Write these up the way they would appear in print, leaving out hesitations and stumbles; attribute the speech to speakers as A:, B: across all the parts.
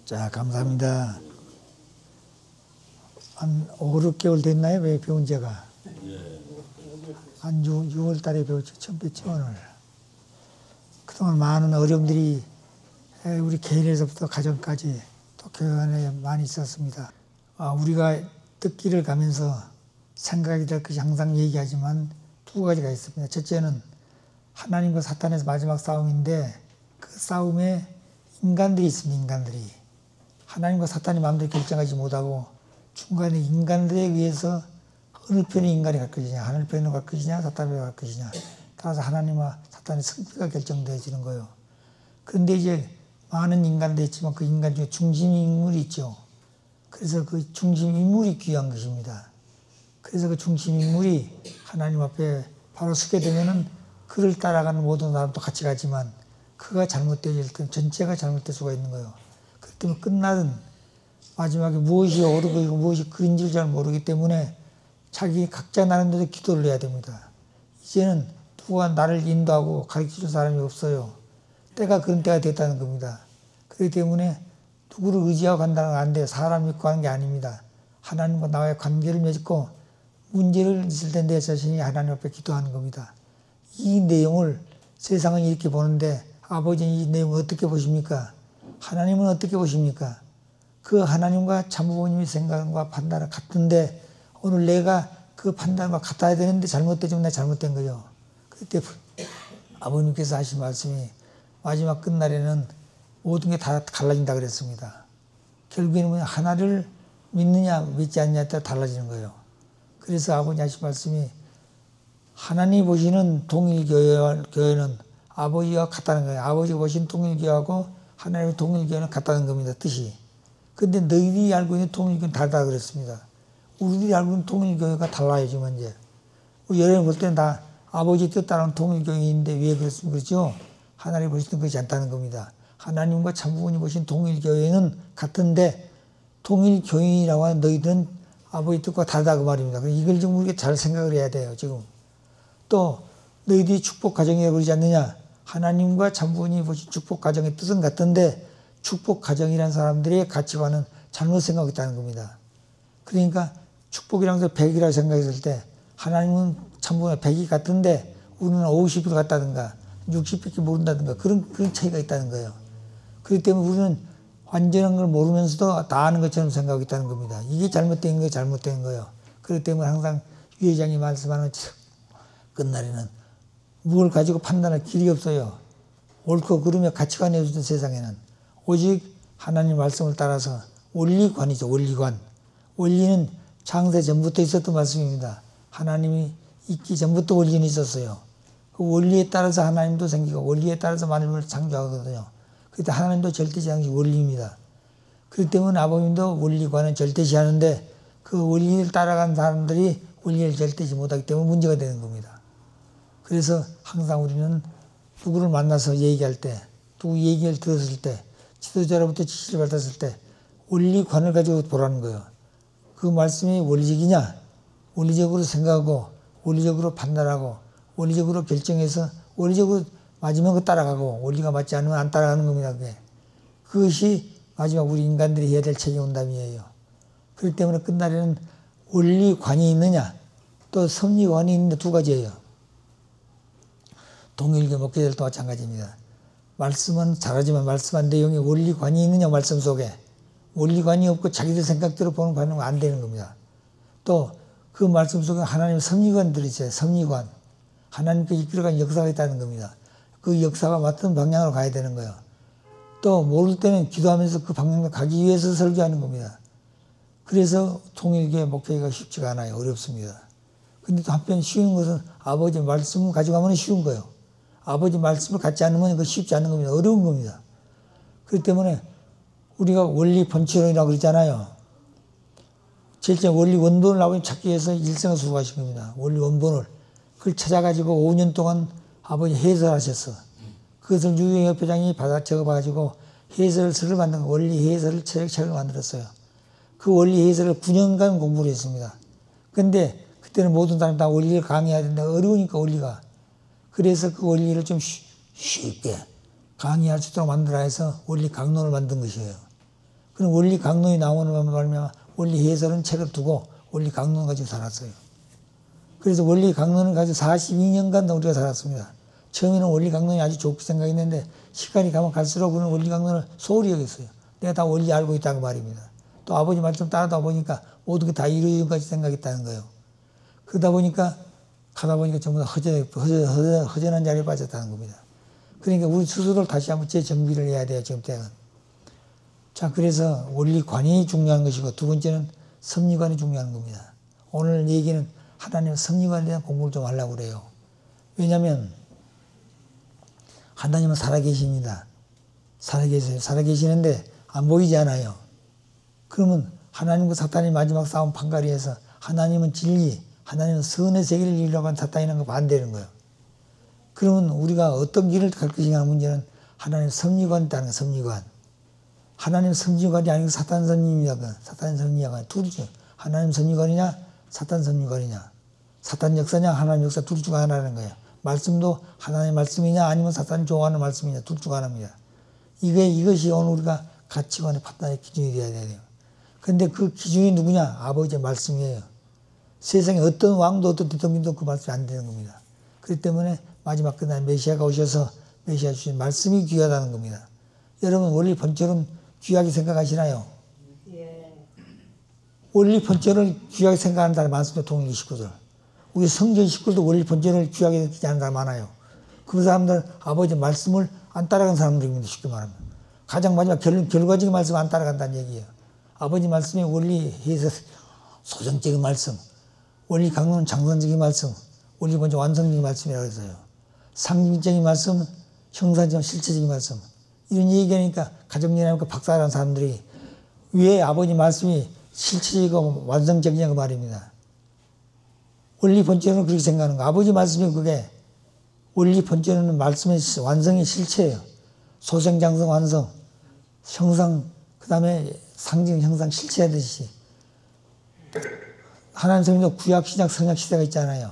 A: 자, 감사합니다. 한 5, 6개월 됐나요? 왜 배운 지가? 한 6월 달에 배웠죠. 처음 뵀죠, 오늘. 그동안 많은 어려움들이 우리 개인에서부터 가정까지 또 교회 안에 많이 있었습니다. 우리가 듣기를 가면서 생각이 될 것이 항상 얘기하지만 두 가지가 있습니다. 첫째는 하나님과 사탄의 마지막 싸움인데 그 싸움에 인간들이 있습니다. 인간들이. 하나님과 사탄이 마음대로 결정하지 못하고 중간에 인간들에 의해서 어느 편의 인간이 갈 것이냐, 하늘 편으로 갈 것이냐, 사탄 편으로 갈 것이냐, 따라서 하나님과 사탄의 승패가 결정되어지는 거예요. 그런데 이제 많은 인간들이 있지만 그 인간 중에 중심 인물이 있죠. 그래서 그 중심 인물이 귀한 것입니다. 그래서 그 중심 인물이 하나님 앞에 바로 서게 되면은 그를 따라가는 모든 사람도 같이 가지만 그가 잘못되어질 때 전체가 잘못될 수가 있는 거예요. 그렇기 때문에 끝나든 마지막에 무엇이 옳고 무엇이 그른지를 잘 모르기 때문에 자기 각자 나름대로 기도를 해야 됩니다. 이제는 누가 나를 인도하고 가르쳐줄 사람이 없어요. 때가 그런 때가 됐다는 겁니다. 그렇기 때문에 누구를 의지하고 간다는 건 안 돼요. 사람 믿고 하는 게 아닙니다. 하나님과 나와의 관계를 맺고 문제를 있을 때 내 자신이 하나님 앞에 기도하는 겁니다. 이 내용을 세상은 이렇게 보는데 아버지는 이 내용을 어떻게 보십니까? 하나님은 어떻게 보십니까? 그 하나님과 참부모님의 생각과 판단은 같은데 오늘 내가 그 판단과 같아야 되는데 잘못되지만 내가 잘못된 거죠. 그때 아버님께서 하신 말씀이 마지막 끝날에는 모든 게 다 갈라진다 그랬습니다. 결국에는 하나를 믿느냐 믿지 않느냐에 따라 달라지는 거예요. 그래서 아버님 하신 말씀이 하나님 보시는 동일교회는 아버지와 같다는 거예요. 아버지가 보시는 동일교회하고 하나님의 동일교회는 같다는 겁니다. 뜻이. 근데 너희들이 알고 있는 통일교회는 다르다 그랬습니다. 우리들이 알고 있는 통일교회가 달라야지 먼저. 여러분 볼 때는 다 아버지 뜻 따르는 통일교회인데 왜 그렇습니까? 그렇죠? 하나님 보시는 것이 않다는 겁니다. 하나님과 참부모님 보신 통일교회는 같은데 통일교인이라고 하는 너희들은 아버지 뜻과 다르다 그 말입니다. 이걸 좀 우리가 잘 생각을 해야 돼요. 지금. 또 너희들이 축복 가정이라고 그러지 않느냐. 하나님과 참부모님이 보신 축복 가정의 뜻은 같은데 축복 가정이라는 사람들의 가치관은 잘못 생각하고 있다는 겁니다. 그러니까 축복이라는 것을 100이라고 생각했을 때 하나님은 참부모님 100이 같은데 우리는 50을 같다든가 60밖에 모른다든가 그런 차이가 있다는 거예요. 그렇기 때문에 우리는 완전한 걸 모르면서도 다 아는 것처럼 생각하고 있다는 겁니다. 이게 잘못된 거예요. 잘못된 거예요. 그렇기 때문에 항상 유 회장이 말씀하는 끝날에는 무엇을 가지고 판단할 길이 없어요. 옳고 그르며 가치관이 없는 세상에는 오직 하나님 말씀을 따라서 원리관이죠. 원리관. 원리는 창세 전부터 있었던 말씀입니다. 하나님이 있기 전부터 원리는 있었어요. 그 원리에 따라서 하나님도 생기고 원리에 따라서 만물을 창조하거든요. 그때 하나님도 절대시하는 원리입니다. 그렇기 때문에 아버님도 원리관은 절대시하는데 그 원리를 따라간 사람들이 원리를 절대시 못하기 때문에 문제가 되는 겁니다. 그래서 항상 우리는 누구를 만나서 얘기할 때, 누구 얘기를 들었을 때, 지도자로부터 지시를 받았을 때 원리관을 가지고 보라는 거예요. 그 말씀이 원리적이냐? 원리적으로 생각하고 원리적으로 판단하고 원리적으로 결정해서 원리적으로 맞으면 그 따라가고 원리가 맞지 않으면 안 따라가는 겁니다. 그것이 마지막 우리 인간들이 해야 될 책임감이에요. 그렇기 때문에 끝날에는 원리관이 있느냐 또 섭리관이 있는데 두 가지예요. 동일교 목회자들도 마찬가지입니다. 말씀은 잘하지만 말씀한 내용에 원리관이 있느냐 말씀 속에 원리관이 없고 자기들 생각대로 보는 관은 안 되는 겁니다. 또 그 말씀 속에 하나님의 섭리관들이 있어요. 섭리관. 하나님께 이끌어가는 역사가 있다는 겁니다. 그 역사가 맞는 방향으로 가야 되는 거예요. 또 모를 때는 기도하면서 그 방향으로 가기 위해서 설교하는 겁니다. 그래서 통일교회 목회가 쉽지가 않아요. 어렵습니다. 근데 또 한편 쉬운 것은 아버지 말씀을 가져가면 쉬운 거예요. 아버지 말씀을 갖지 않으면 그거 쉽지 않은 겁니다. 어려운 겁니다. 그렇기 때문에 우리가 원리 본치론이라고 그러잖아요. 실제 원리 원본을 아버님 찾기 위해서 일생을 수고하신 겁니다. 원리 원본을. 그걸 찾아가지고 5년 동안 아버지 해설하셨어. 그것을 유영혁 회장이 적어가지고 해설서를 만든 거, 원리 해설을 책을 만들었어요. 그 원리 해설을 9년간 공부를 했습니다. 근데 그때는 모든 사람 다 원리를 강의해야 된다. 어려우니까 원리가. 그래서 그 원리를 좀 쉽게 강의할 수 있도록 만들어 해서 원리 강론을 만든 것이에요. 그런 원리 강론이 나오는 말면 원리 해설은 책을 두고 원리 강론 가지고 살았어요. 그래서 원리 강론을 가지고 42년간 우리가 살았습니다. 처음에는 원리 강론이 아주 좋게 생각했는데 시간이 가면 갈수록 그런 원리 강론을 소홀히 여겼어요. 내가 다 원리 알고 있다고 말입니다. 또 아버지 말씀 따르다 보니까 모든 게 다 이루어진 것까지 생각했다는 거예요. 그러다 보니까 가다 보니까 전부 다 허전한 자리에 빠졌다는 겁니다. 그러니까 우리 스스로를 다시 한번 재정비를 해야 돼요. 지금 때는. 자, 그래서 원리관이 중요한 것이고 두 번째는 섭리관이 중요한 겁니다. 오늘 얘기는 하나님의 섭리관에 대한 공부를 좀 하려고 그래요. 왜냐하면 하나님은 살아계십니다. 살아계세요. 살아계시는데 안 보이지 않아요. 그러면 하나님과 사탄이 마지막 싸움 판가리에서 하나님은 진리, 하나님은 선의 세계를 이루려고 한 사탄이라는 거 반대하는 거예요. 그러면 우리가 어떤 길을 갈 것이냐 하는 문제는 하나님의 섭리관이 있다는 거예요. 섭리관. 하나님 섭리관이 아니고 사탄 섭리관, 사탄 섭리관 둘이죠. 하나님 섭리관이냐, 사탄 섭리관이냐. 사탄 역사냐, 하나님 역사 둘 중 하나라는 거예요. 말씀도 하나님의 말씀이냐, 아니면 사탄이 좋아하는 말씀이냐, 둘 중 하나입니다. 이것이 오늘 우리가 가치관의 판단의 기준이 되어야 돼요. 근데 그 기준이 누구냐? 아버지의 말씀이에요. 세상에 어떤 왕도 어떤 대통령도 그 말씀이 안 되는 겁니다. 그렇기 때문에 마지막 그날 메시아가 오셔서 메시아 주신 말씀이 귀하다는 겁니다. 여러분 원리 번처럼 귀하게 생각하시나요? 예. 원리 번처를 귀하게 생각하는 사람이 많습니다. 동일 식구들. 우리 성전 식구들도 원리 번처를 귀하게 생각하는 사람 많아요. 그 사람들 아버지 말씀을 안 따라간 사람들입니다. 쉽게 말하면. 가장 마지막 결과적인 말씀을 안 따라간다는 얘기예요. 아버지 말씀이 원리에서 소정적인 말씀, 원리 강론은 장선적인 말씀, 원리 번처 완성적인 말씀이라고 했어요. 상징적인 말씀, 형상적 실체적인 말씀. 이런 얘기하니까 가정연합과 박사라는 사람들이 왜 아버지 말씀이 실체적이고 완성적이냐고 말입니다. 원리 번처는 그렇게 생각하는 거예요. 아버지 말씀이 그게 원리 번처는 말씀의 완성의 실체예요. 소생장성 완성, 형상, 그 다음에 상징, 형상, 실체하듯이. 하나님 성경도 구약, 신약, 성약 시대가 있잖아요.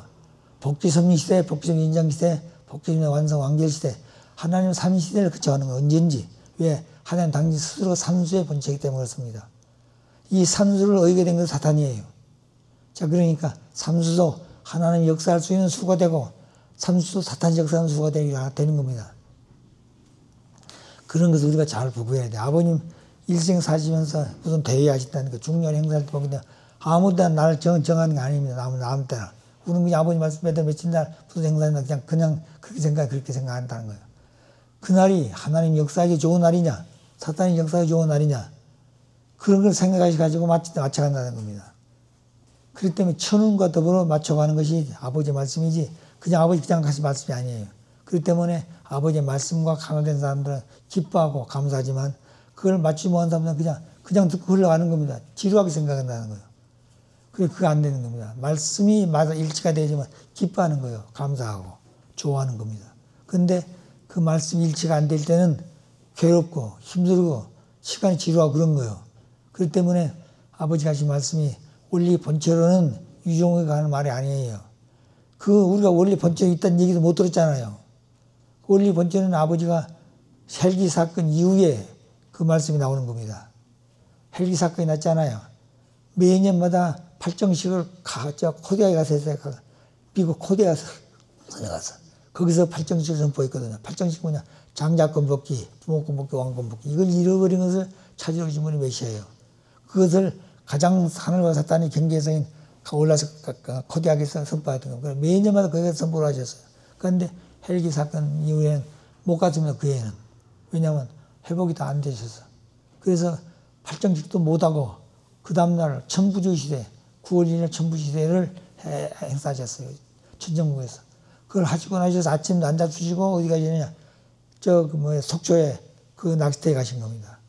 A: 복지섭리 시대, 복지섭리 인장 시대, 복지섭리 완성, 완결 시대. 하나님 삼위시대를 거쳐가는 건 언제인지. 왜? 하나님 당신 스스로가 삼수의 본체이기 때문에 그렇습니다. 이 삼수를 어기게 된 건 사탄이에요. 자, 그러니까 삼수도 하나님 역사할 수 있는 수가 되고 삼수도 사탄이 역사하는 수가 되는 겁니다. 그런 것을 우리가 잘 구분해야 돼. 아버님 일생 사시면서 무슨 대회 하신다는 거 중요한 행사를 보는데 아무 때나 나를 정하는 게 아닙니다. 아무 때나. 우리는 그냥 아버님 말씀 매달 며칠 날 무슨 행사인가 그냥 그렇게 생각한다는 거예요. 그날이 하나님 역사하기 좋은 날이냐, 사탄이 역사하기 좋은 날이냐, 그런 걸 생각하셔가지고 맞춰간다는 겁니다. 그렇기 때문에 천운과 더불어 맞춰가는 것이 아버지의 말씀이지, 그냥 아버지 그냥 가신 말씀이 아니에요. 그렇기 때문에 아버지의 말씀과 강화된 사람들은 기뻐하고 감사하지만 그걸 맞추지 못한 사람들은 그냥 듣고 흘러가는 겁니다. 지루하게 생각한다는 거예요. 그게 안 되는 겁니다. 말씀이 맞아 일치가 되지만 기뻐하는 거예요. 감사하고 좋아하는 겁니다. 근데 그 말씀 일치가 안 될 때는 괴롭고 힘들고 시간이 지루하고 그런 거예요. 그렇기 때문에 아버지가 하신 말씀이 원리 본체로는 유종에 가는 말이 아니에요. 우리가 원리 본체에 있다는 얘기도 못 들었잖아요. 원리 본체는 아버지가 헬기 사건 이후에 그 말씀이 나오는 겁니다. 헬기 사건이 났잖아요. 매년마다 팔정식을 코디아에 가서 했어요. 미국 코디아에서 거기서 팔정식을 선포했거든요. 팔정식 뭐냐? 장자권 벗기, 부모권 벗기, 왕권 벗기. 이걸 잃어버린 것을 찾으러 오신 분이 메시아예요. 그것을 가장 하늘과 사탄의 경계에서인 올라서 코디아에서 선포했던 겁니다. 매년마다 거기서 선포를 하셨어요. 그런데 헬기 사건 이후에는 못 갔습니다. 그 해에는. 왜냐하면 회복이 다 안 되셔서. 그래서 팔정식도 못하고 그 다음날 천부주 시대, 9월 1일 천부주 시대를 행사하셨어요. 천정국에서. 그걸 하시고 나셔서 아침도 안 잡수시고 어디 가시느냐. 속초에 그 낚시터에 가신 겁니다.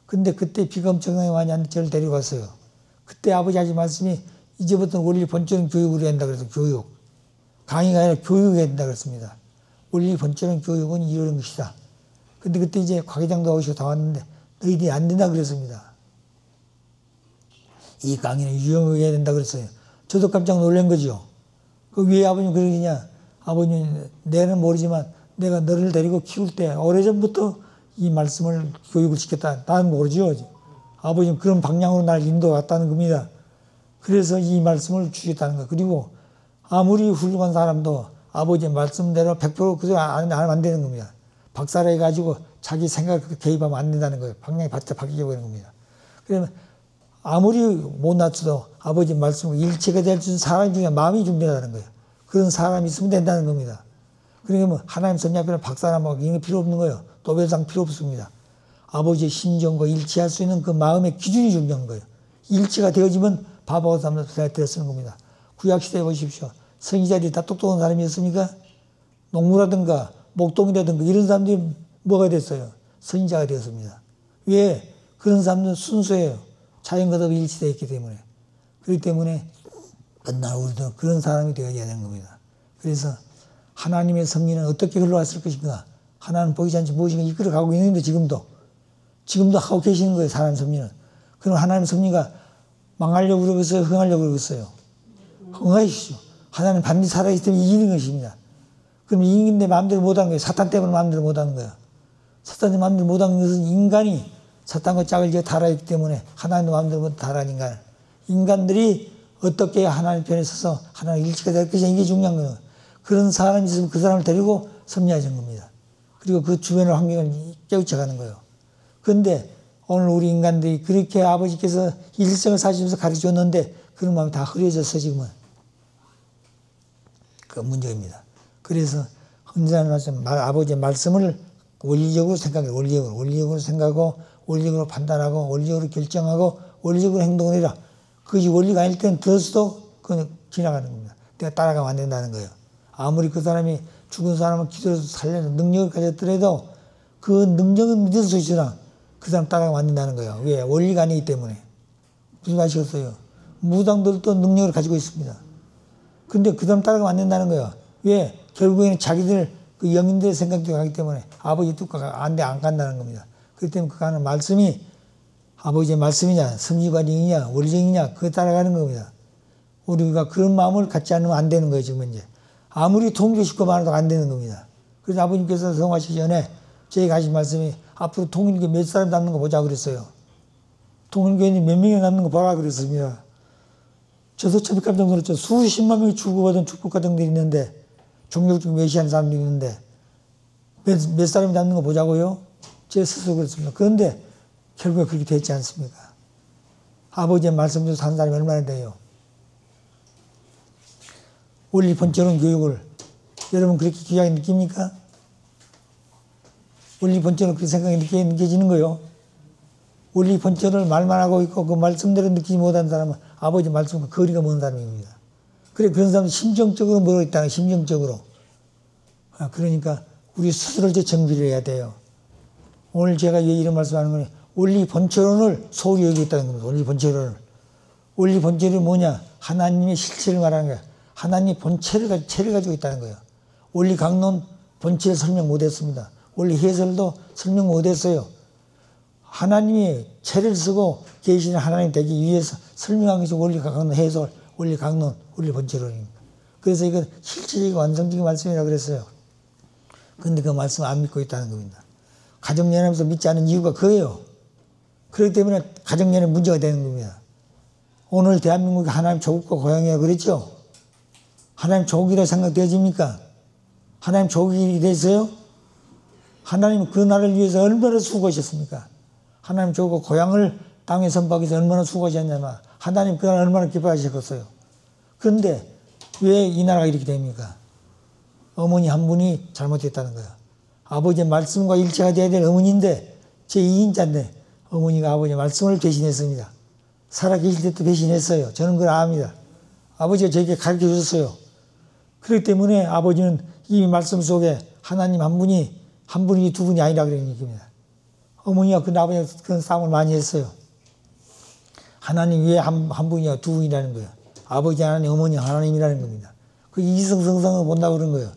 A: 근데 그때 비가 엄청나게 많이 왔는데 저를 데리고 갔어요. 그때 아버지 하신 말씀이 이제부터는 원리 본처는 교육을 해야 한다 그래서 교육. 강의가 아니라 교육해야 된다 그랬습니다. 원리 본처는 교육은 이러는 것이다. 근데 그때 이제 과기장도 오시고 다 왔는데 너희들이 안 된다 그랬습니다. 이 강의는 유용해야 된다 그랬어요. 저도 깜짝 놀란 거죠. 왜 아버님 그러느냐. 아버님 내는 모르지만 내가 너를 데리고 키울 때 오래전부터 이 말씀을 교육을 시켰다. 나는 모르죠. 아버지는 그런 방향으로 날 인도했다는 겁니다. 그래서 이 말씀을 주셨다는 거. 그리고 아무리 훌륭한 사람도 아버지의 말씀대로 100% 그대로 안 하면 안 되는 겁니다. 박사라 해가지고 자기 생각을 개입하면 안 된다는 거예요. 방향이 바뀌어 버리는 겁니다. 그러면 아무리 못 낮춰도 아버지 말씀과 일치가 될 수 있는 사람 중에 마음이 중요하다는 거예요. 그런 사람이 있으면 된다는 겁니다. 그러니까 뭐 하나님 섭리 앞에는 박사나 뭐 이런 게 필요 없는 거예요. 노벨상 필요 없습니다. 아버지의 심정과 일치할 수 있는 그 마음의 기준이 중요한 거예요. 일치가 되어지면 바보가 사람들 쓰는 겁니다. 구약시대에 보십시오. 선지자들이 다 똑똑한 사람이었습니까? 농부라든가 목동이라든가 이런 사람들이 뭐가 됐어요? 선지자가 되었습니다. 왜? 그런 사람들은 순수해요. 자연과 일치되어 있기 때문에. 그렇기 때문에 맨날 우리도 그런 사람이 되어야 되는 겁니다. 그래서 하나님의 섭리는 어떻게 흘러왔을 것인가? 하나님 보이지 않지 무엇인가 이끌어가고 있는데 지금도 하고 계시는 거예요. 사람 섭리는. 그럼 하나님 섭리가 망하려고 그러겠어요? 흥하려고 그러겠어요? 흥하십시오. 하나님 반드시 살아있기 때문에 이기는 것입니다. 그럼 이기는데 마음대로 못하는 거예요. 사탄 때문에 마음대로 못하는 거예요. 사탄이 마음대로 못하는 것은 인간이 사탄과 짝을 지어 달아있기 때문에 하나님도 마음대로 못 달아는 인간들이 어떻게 하나님 편에 서서 하나님 일치가 될 것이냐 이게 중요한 거예요. 그런 사람이 있으면 그 사람을 데리고 섭리하는 겁니다. 그리고 그 주변의 환경을 깨우쳐가는 거예요. 그런데 오늘 우리 인간들이 그렇게 아버지께서 일생을 사시면서 가르쳐줬는데 그런 마음이 다 흐려져서 지금은 그 문제입니다. 그래서 언제나 아버지의 말씀을 원리적으로 생각해요. 원리적으로 생각하고 원리적으로 판단하고 원리적으로 결정하고 원리적으로 행동을 해라. 그것이 원리가 아닐 때는 들었어도 그냥 지나가는 겁니다. 내가 따라가면 안 된다는 거예요. 아무리 그 사람이 죽은 사람을 기도해서 살려는 능력을 가졌더라도 그 능력은 믿을 수 있으나 그 사람 따라가면 안 된다는 거예요. 왜? 원리가 아니기 때문에. 무슨 말이겠어요? 무당들도 능력을 가지고 있습니다. 근데 그 사람 따라가면 안 된다는 거예요. 왜? 결국에는 자기들 그 영인들의 생각대로 가기 때문에 아버지 뜻과 안 간다는 겁니다. 그렇기 때문에 그 하는 말씀이 아버지의 말씀이냐, 섭리관이냐, 원리적이냐, 그거 따라가는 겁니다. 우리가 그런 마음을 갖지 않으면 안 되는 거예요, 지금 이제. 아무리 통일교식과 말해도 안 되는 겁니다. 그래서 아버님께서 성화하시기 전에 저희가 하신 말씀이 앞으로 통일교 몇 사람 남는 거 보자 그랬어요. 통일교인이 몇 명이 남는 거 보라 그랬습니다. 저도 참 깜짝 놀랐죠. 수십만 명이 주고받은 축복 과정들이 있는데, 종교적 외시하는 사람들이 있는데, 몇 사람이 남는 거 보자고요? 제 스스로 그랬습니다. 그런데 결국에 그렇게 됐지 않습니까? 아버지의 말씀대로 사는 사람이 얼마나 돼요? 원리 본처럼 교육을 여러분 그렇게 귀하게 느낍니까? 원리 본처럼 그렇게 생각이 느껴지는 거예요. 원리 본처를 말만 하고 있고 그 말씀대로 느끼지 못하는 사람은 아버지 말씀과 거리가 먼 사람입니다. 그래 그런 사람은 심정적으로 멀어 있다는 심정적으로. 그러니까 우리 스스로 이제 정비를 해야 돼요. 오늘 제가 왜 이런 말씀하는 거냐? 원리 본처론을 소홀히 여기고 있다는 겁니다. 원리 본처론을. 원리 본처론이 뭐냐? 하나님의 실체를 말하는 거야. 하나님 본체를 가지고 있다는 거예요. 원리 강론 본체를 설명 못했습니다. 원리 해설도 설명 못했어요. 하나님이 체를 쓰고 계시는 하나님 되기 위해서 설명한 것이 원리 강론 해설, 원리 강론, 원리 본체론입니다. 그래서 이건 실체적이고 완성적인 말씀이라고 그랬어요. 그런데 그 말씀을 안 믿고 있다는 겁니다. 가정연합에서 믿지 않는 이유가 그거예요. 그렇기 때문에 가정연합 문제가 되는 겁니다. 오늘 대한민국이 하나님 조국과 고향이라 그랬죠? 하나님 조국이라 생각되어집니까? 하나님 조국이 됐어요? 하나님은 그 나라를 위해서 얼마나 수고하셨습니까? 하나님 조국과 고향을 땅에 선박하기 위해서 얼마나 수고하셨냐면 하나님 그 나라 얼마나 기뻐하셨겠어요. 그런데 왜 이 나라가 이렇게 됩니까? 어머니 한 분이 잘못했다는 거예요. 아버지의 말씀과 일치가 돼야 될 어머니인데 제2인자인데 어머니가 아버지의 말씀을 배신했습니다. 살아계실 때도 배신했어요. 저는 그걸 압니다. 아버지가 저에게 가르쳐 주셨어요. 그렇기 때문에 아버지는 이 말씀 속에 하나님 한 분이 두 분이 아니라 그런 얘기입니다. 어머니가 그 아버지가 그런 싸움을 많이 했어요. 하나님 왜 한 분이야 두 분이라는 거예요. 아버지 하나님, 어머니 하나님이라는 겁니다. 그 이성성성을 본다고 그런 거예요.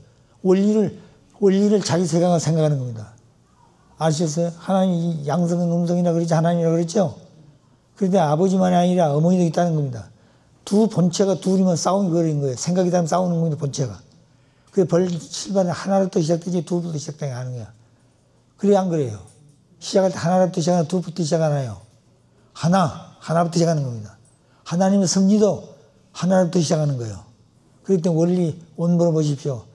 A: 원리를 자기 생각을 생각하는 겁니다. 아시겠어요? 하나님이 양성은 음성이라 그러지 하나님이라 그랬죠? 그런데 아버지만이 아니라 어머니도 있다는 겁니다. 두 본체가 둘이면 싸움이 벌어진 거예요. 생각이 다르면 싸우는 겁니다, 본체가. 그게 벌칠반에 하나로부터 시작되지 둘부터 시작되지 않은 거야. 그래, 안 그래요? 시작할 때 하나로부터 시작하나 둘부터 시작하나요? 하나부터 시작하는 겁니다. 하나님의 섭리도 하나로부터 시작하는 거예요. 그렇기 때문에 원리 원본을 보십시오.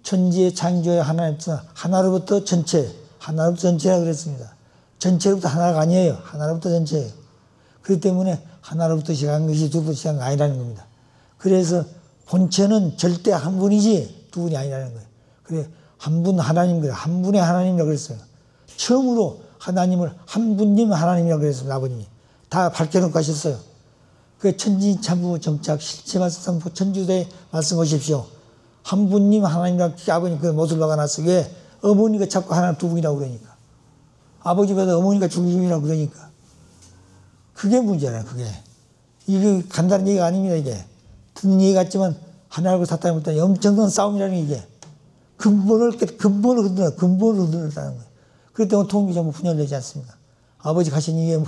A: 천지의 창조의 하나로부터 전체, 하나로부터 전체라고 그랬습니다. 전체로부터 하나가 아니에요. 하나로부터 전체예요. 그렇기 때문에 하나로부터 시작한 것이 둘부터 시작한 게 아니라는 겁니다. 그래서 본체는 절대 한 분이지 두 분이 아니라는 거예요. 그래 한 분 하나님, 한 분의 하나님이라고 그랬어요. 처음으로 하나님을 한 분님 하나님이라고 그랬습니다. 아버님이 다 밝혀놓고 하셨어요. 그 천지참부 정착 실체 말씀 천주대 말씀 보십시오. 한 분님 하나님이라고 아버님 그 못을 박아놨어요. 왜? 어머니가 자꾸 하나 두 분이라고 그러니까. 아버지보다 어머니가 중심이라고 그러니까. 그게 문제잖아요. 그게. 이게 간단한 얘기가 아닙니다. 이게. 듣는 얘기 같지만 하나하고 사탄이 볼 때 엄청난 싸움이라는 이게. 근본을 흔들었다는 거예요. 그렇기 때문에 통일이 전부 분열되지 않습니다. 아버지 가신 이게 뭐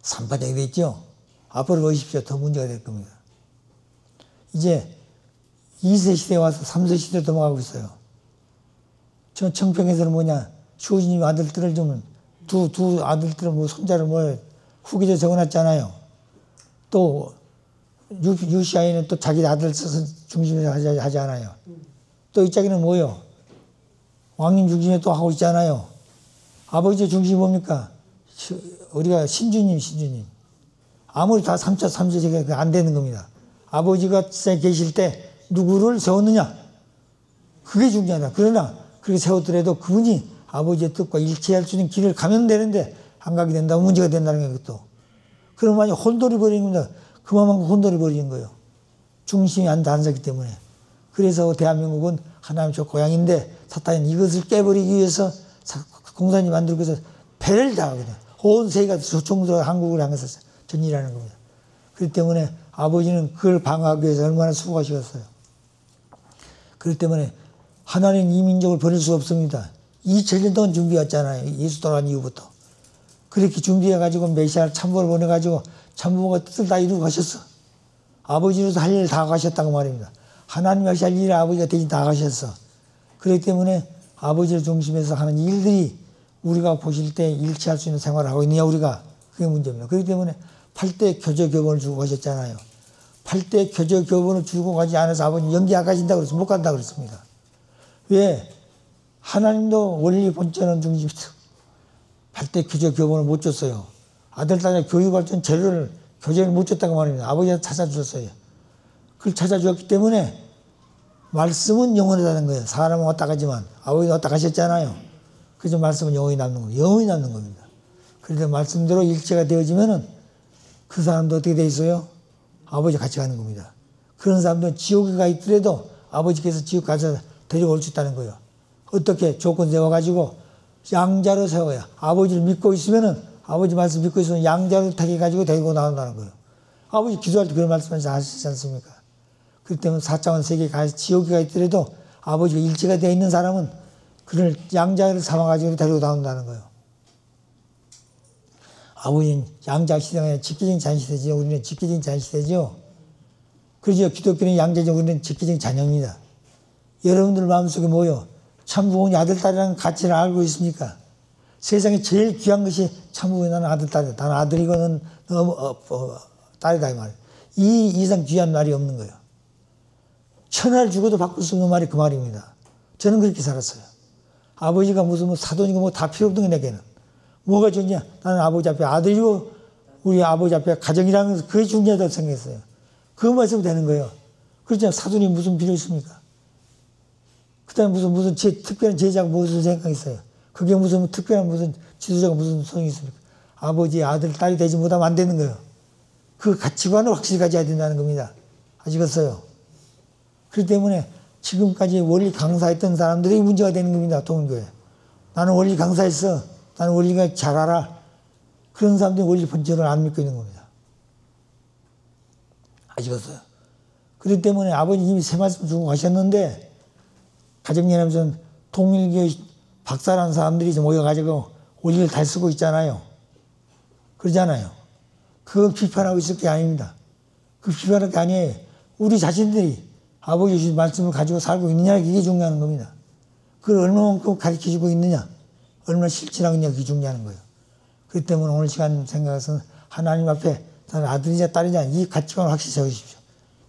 A: 산바닥이 됐죠. 앞으로 보십시오. 더 문제가 될 겁니다. 이제 2세 시대에 와서 3세 시대로 넘어가고 있어요. 저 청평에서는 뭐냐, 쇼지님 아들들을 좀, 두 아들들은 뭐 손자를 뭐 후기에 적어놨잖아요. 또 UCI는 또 자기 아들 써서 중심에서 하지 않아요. 또 이짝에는 뭐요? 왕님 중심에 또 하고 있잖아요. 아버지의 중심이 뭡니까? 우리가 신주님. 아무리 다 3차, 3세가 안 되는 겁니다. 아버지가 계실 때 누구를 세웠느냐? 그게 중요하다. 그러나 그렇게 세웠더라도 그분이 아버지의 뜻과 일치할 수 있는 길을 가면 되는데 안 가게 된다면 문제가 된다는 것도. 그럼 만약 혼돌이 버리는 겁니다. 그만큼 혼돌이 버리는 거예요. 중심이 안 서기 때문에. 그래서 대한민국은 하나님의 고향인데 사탄은 이것을 깨버리기 위해서 공산이 만들고 해서 배를 당하거든요. 온 세계가 총으로 한국을 향해서 전일하는 겁니다. 그렇기 때문에 아버지는 그걸 방어하기 위해서 얼마나 수고하셨어요. 그렇기 때문에 하나님 이 민족을 버릴 수 없습니다. 2000년 동안 준비했잖아요. 예수 돌아간 이후부터. 그렇게 준비해가지고 메시아를 참부를 보내가지고 참부가 뜻을 다 이루고 가셨어. 아버지로서 할 일을 다 가셨다고 말입니다. 하나님이 하실 일을 아버지가 대신 다 가셨어. 그렇기 때문에 아버지를 중심에서 하는 일들이 우리가 보실 때 일치할 수 있는 생활을 하고 있느냐 우리가. 그게 문제입니다. 그렇기 때문에 8대 교조 교본을 주고 가셨잖아요. 8대 교조 교본을 주고 가지 않아서 아버님 연기 안 가신다고 그랬어. 못 간다고 그랬습니다. 왜? 하나님도 원리 본체는 중심 8대 교조 교본을 못 줬어요. 아들, 딸 교육할 땐 재료를 교재를 못 줬다고 말입니다. 아버지가 찾아주셨어요. 그걸 찾아주었기 때문에 말씀은 영원하다는 거예요. 사람은 왔다 가지만 아버지가 왔다 가셨잖아요. 그래서 말씀은 영원히 남는 겁니다. 영원히 남는 겁니다. 그래서 말씀대로 일체가 되어지면은 그 사람도 어떻게 돼 있어요? 아버지 같이 가는 겁니다. 그런 사람들은 지옥에 가 있더라도 아버지께서 지옥 가서 데리고 올 수 있다는 거예요. 어떻게 조건 세워가지고 양자로 세워야 아버지를 믿고 있으면은 아버지 말씀 믿고 있으면 양자로 택해가지고 데리고 나온다는 거예요. 아버지 기도할 때 그런 말씀을 하시지 않습니까? 그렇기 때문에 4차원 세계에 가서 지옥에 가 있더라도 아버지가 일체가 되어 있는 사람은 그를 양자를 삼아가지고 데리고 나온다는 거예요. 아버지는 양자 시대가 아니라 직계적인 자연시대죠. 우리는 직계적인 자연시대죠. 그렇죠. 기독교는 양자죠. 우리는 직계적인 자녀입니다. 여러분들 마음속에 뭐요? 참 부모님 아들, 딸이라는 가치를 알고 있습니까? 세상에 제일 귀한 것이 참 부모님 나는 아들, 딸이다. 나는 아들이고 너는 딸이다. 이 말. 이 이상 귀한 말이 없는 거예요. 천하를 주고도 바꿀 수 없는 말이 그 말입니다. 저는 그렇게 살았어요. 아버지가 무슨 뭐 사돈이고 뭐 다 필요 없던 게 내게는. 뭐가 중요냐? 나는 아버지 앞에 아들이고 우리 아버지 앞에 가정이라는 것은 그게 중요하다고 생각했어요. 그거 말씀이 되는 거예요. 그렇잖아요. 사돈이 무슨 필요 있습니까? 그 다음에 무슨 특별한 제자가 무슨 생각했어요. 그게 무슨 특별한 무슨 지도자가 무슨 소용이 있습니까? 아버지, 아들, 딸이 되지 못하면 안 되는 거예요. 그 가치관을 확실히 가져야 된다는 겁니다. 아시겠어요? 그렇기 때문에 지금까지 원리 강사했던 사람들이 문제가 되는 겁니다. 동일교회. 나는 원리 강사했어. 나는 원리가 잘 알아. 그런 사람들이 원리 본질을 안 믿고 있는 겁니다. 아시겠어요? 그렇기 때문에 아버님이 새 말씀 주고 가셨는데 가정연합에서는 통일교회 박사라는 사람들이 모여가지고 원리를 다 쓰고 있잖아요. 그러잖아요. 그걸 비판하고 있을 게 아닙니다. 그 비판할 게 아니에요. 우리 자신들이 아버지 주신 말씀을 가지고 살고 있느냐, 이게 중요한 겁니다. 그걸 얼마만큼 가르쳐주고 있느냐, 얼마나 실천하고 있느냐, 그게 중요한 거예요. 그렇기 때문에 오늘 시간 생각해서 하나님 앞에 나는 아들이냐 딸이냐 이 가치관을 확실히 세우십시오.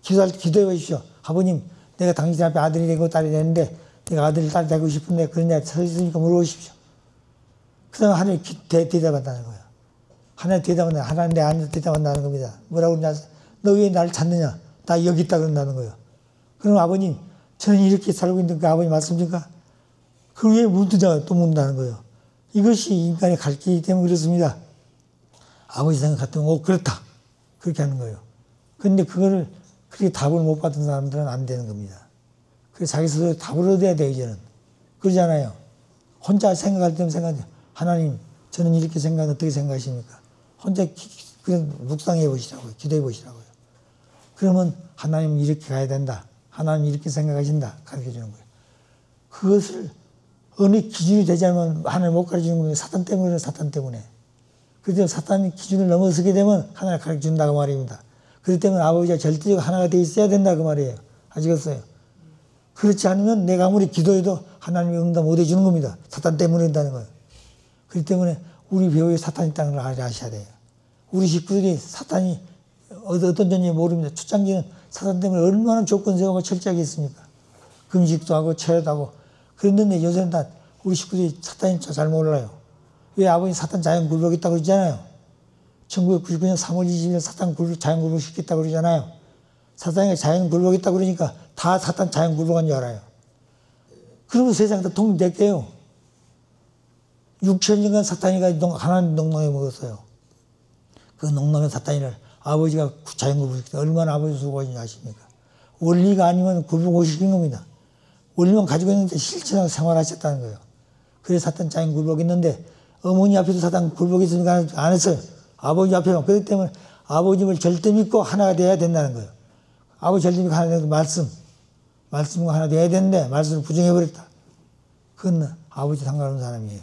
A: 기도해 보십시오. 아버님, 내가 당신 앞에 아들이 되고 딸이 되는데 내가 아들, 딸 되고 싶은데 그러냐 서 있으니까 물어보십시오. 그 다음에 하나님 대답한다는 거예요. 하나님 대답한다. 하나님 내 안에 대답한다는 겁니다. 뭐라고 그러냐. 너 왜 나를 찾느냐. 나 여기 있다 그런다는 거예요. 그럼 아버님, 저는 이렇게 살고 있는데 그 아버님 맞습니까? 그걸 왜 묻느냐 또 묻는다는 거예요. 이것이 인간의 갈 길이기 때문에 그렇습니다. 아버지 생각 같으면 그렇다. 그렇게 하는 거예요. 그런데 그거를 그렇게 답을 못 받은 사람들은 안 되는 겁니다. 그래서 자기 스스로 답을 얻어야 돼요, 이제는. 그러잖아요. 혼자 생각할 때면 생각해요. 하나님, 저는 이렇게 생각하는데 어떻게 생각하십니까? 혼자 묵상해 보시라고요. 기도해 보시라고요. 그러면 하나님 이렇게 가야 된다. 하나님 이렇게 생각하신다. 가르쳐 주는 거예요. 그것을 어느 기준이 되지 않으면 하나님 못 가르쳐 주는 거예요. 사탄 때문에, 사탄 때문에. 그래서 사탄이 기준을 넘어서게 되면 하나님 가르쳐 준다고 말입니다. 그렇기 때문에 아버지가 절대적으로 하나가 돼 있어야 된다 그 말이에요. 아시겠어요? 그렇지 않으면 내가 아무리 기도해도 하나님이 응답 못 해주는 겁니다. 사탄 때문에 그런다는 거예요. 그렇기 때문에 우리 배우에 사탄이 있다는 걸 아셔야 돼요. 우리 식구들이 사탄이 어떤 존재인지 모릅니다. 초창기는 사탄 때문에 얼마나 조건 세우고 철저하게 했습니까? 금식도 하고 철야도 하고. 그랬는데 요새는 다 우리 식구들이 사탄인 줄 잘 몰라요. 왜 아버지 사탄 자연 굴복했다고 그러잖아요. 1999년 3월 20일 사탄 자연 굴복시켰다고 그러잖아요. 사탄이 자연 굴복했다고 그러니까 다 사탄 자연 굴복한 줄 알아요. 그러면 세상 다 통일됐대요. 6천년간 사탄이가 하나님 농담해 먹었어요. 그 농담의 사탄이를 아버지가 자연 굴복시켰다. 얼마나 아버지 수고하시는지 아십니까? 원리가 아니면 굴복 못 시킨 겁니다. 원리만 가지고 있는데 실천하고 생활하셨다는 거예요. 그래서 사탄 자연 굴복했는데 어머니 앞에도 사탄 굴복했으니까 안 했어요. 아버지 앞에만. 그렇기 때문에 아버님을 절대 믿고 하나가 돼야 된다는 거예요. 아버지 절대 믿고 하나 돼도 말씀과 하나 돼야 되는데 말씀을 부정해버렸다. 그건 아버지 상관없는 사람이에요.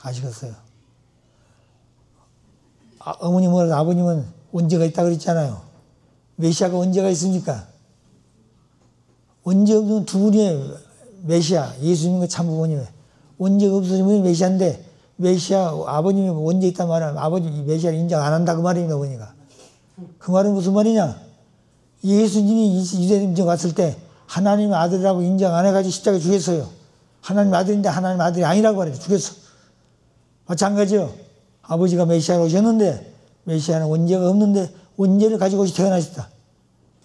A: 아시겠어요? 어머님은 아버님은 언제가 있다고 그랬잖아요. 메시아가 언제가 있습니까? 언제 없으면 두 분이 메시아, 예수님과 참부모님이 언제가 없으신 분이 메시아인데 메시아 아버님이 언제 있단 말이야. 아버지 메시아를 인정 안 한다 그 말입니다. 어머니가. 그 말은 무슨 말이냐. 예수님이 유대인정 왔을 때 하나님의 아들이라고 인정 안 해가지고 십자가에 죽였어요. 하나님의 아들인데 하나님의 아들이 아니라고 말해서 죽였어. 마찬가지요. 아버지가 메시아로 오셨는데 메시아는 원죄가 없는데 원죄를 가지고 오시 태어나셨다.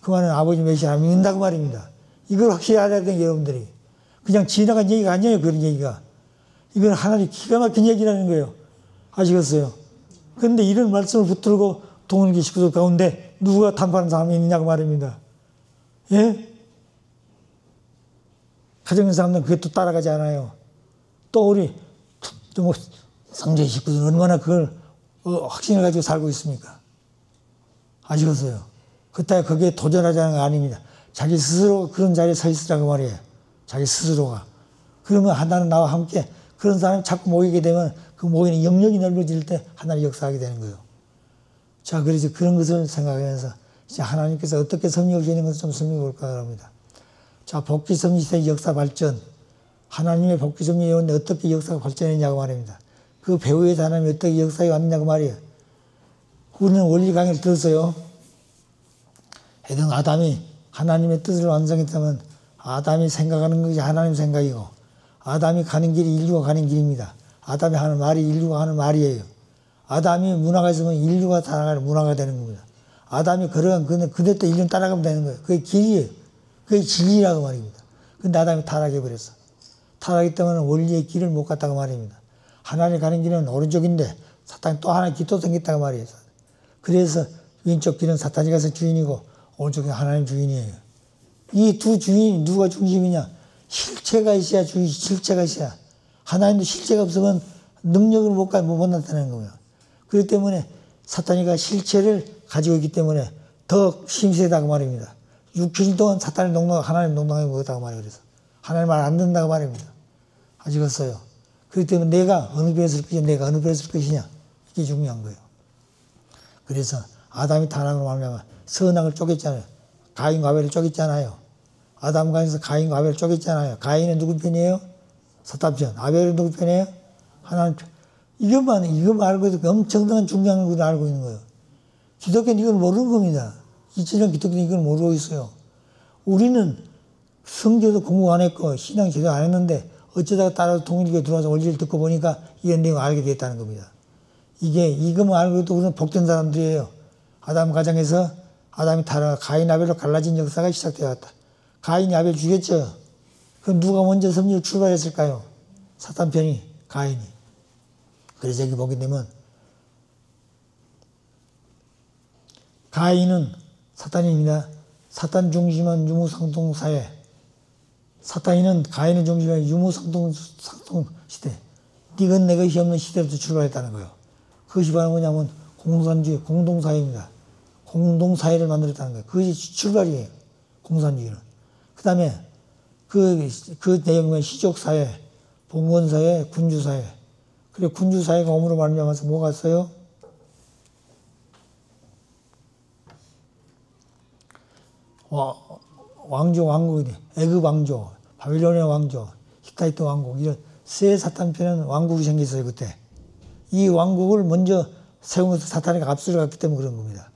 A: 그 말은 아버지 메시아 안 믿는다고 말입니다. 이걸 확실히 알아야 돼요, 여러분들이. 그냥 지나간 얘기가 아니에요, 그런 얘기가. 이건 하나님 기가 막힌 얘기라는 거예요. 아시겠어요? 그런데 이런 말씀을 붙들고 동일기 식구들 가운데 누가 탄판하는 사람이 있느냐고 말입니다. 예? 가정의 사람들은 그게 또 따라가지 않아요. 또 우리 뭐 상제의 식구들은 얼마나 그걸 확신을 가지고 살고 있습니까? 아시겠어요? 그때 거기에 도전하자는 거 아닙니다. 자기 스스로 그런 자리에 서 있으라고 말이에요. 자기 스스로가. 그러면 하나는 나와 함께 그런 사람이 자꾸 모이게 되면 그 모이는 영역이 넓어질 때 하나님 역사하게 되는 거예요. 자, 그래서 그런 것을 생각하면서 이제 하나님께서 어떻게 섭리하시는 것을 좀 설명해 볼까 합니다. 자, 복귀 섭리 시대의 역사 발전. 하나님의 복귀 섭리에 오는데 어떻게 역사가 발전했냐고 말입니다. 그 배후에서 하나님이 어떻게 역사에 왔느냐고 말이에요. 우리는 원리 강의를 들었어요. 해당 아담이 하나님의 뜻을 완성했다면 아담이 생각하는 것이 하나님 생각이고 아담이 가는 길이 인류가 가는 길입니다. 아담이 하는 말이 인류가 하는 말이에요. 아담이 문화가 있으면 인류가 따라가는 문화가 되는 겁니다. 아담이 걸어간 그대 또 인류는 따라가면 되는 거예요. 그게 길이에요. 그게 진리라고 말입니다. 근데 아담이 타락해버렸어. 타락했기 때문에 원리의 길을 못 갔다고 말입니다. 하나님 가는 길은 오른쪽인데 사탄이 또 하나의 길도 생겼다고 말이에요. 그래서 왼쪽 길은 사탄이 가서 주인이고 오른쪽은 하나님 주인이에요. 이 두 주인이 누가 중심이냐? 실체가 있어야 주인, 실체가 있어야. 하나님도 실체가 없으면 능력을 못 나타내는 거예요. 그렇기 때문에 사탄이가 실체를 가지고 있기 때문에 더 심세다고 말입니다. 6천 동안 사탄의 농담, 하나님 농담에 먹었다고 말이에요. 그래서 하나님 말 안 듣는다고 말입니다. 아시겠어요? 그렇기 때문에 내가 어느 배에 설 것이냐, 내가 어느 배에 설 것이냐, 이게 중요한 거예요. 그래서 아담이 타락으로 말하면 선악을 쪼갰잖아요. 가인과 아벨을 쪼갰잖아요. 아담과 에서 가인과 아벨을 쪼갰잖아요. 가인은 누구 편이에요? 사탄 편. 아벨은 누구 편이에요? 하나님 편. 이것만 알고 있고 엄청난 중요한 걸 알고 있는 거예요. 기독교는 이걸 모르는 겁니다. 이천년 기독교는 이걸 모르고 있어요. 우리는 성경도 공부 안 했고 신앙 제대로 안 했는데 어쩌다가 따라서 통일교에 들어와서 원리를 듣고 보니까 이런 내용을 알게 됐다는 겁니다. 이것만 알고 도 우리는 복된 사람들이에요. 아담 가정에서 아담이 타락, 가인 아벨로 갈라진 역사가 시작되었다. 가인이 아벨 죽였죠. 그럼 누가 먼저 섭리를 출발했을까요? 사탄 편이, 가인이. 그래서 여기 보게 되면 가인은 사탄입니다. 사탄 중심한 유무상통 사회. 사탄이는 가인을 중심한 유무상통 시대. 니건 내 것이 없는 시대부터 출발했다는 거예요. 그것이 바로 뭐냐면 공산주의, 공동사회입니다. 공동사회를 만들었다는 거예요. 그것이 출발이에요. 공산주의는. 그 다음에 그 내용은 시족사회, 봉건사회, 군주사회. 그리고 군주사회가 오므로 말미암아서 뭐가 있어요? 왕조, 왕국이 애굽 왕조, 바빌로니아 왕조, 히타이트 왕국 이런 세 사탄편은 왕국이 생겼어요. 그때. 이 왕국을 먼저 세운 것을 사탄이 앞서려 갔기 때문에 그런 겁니다.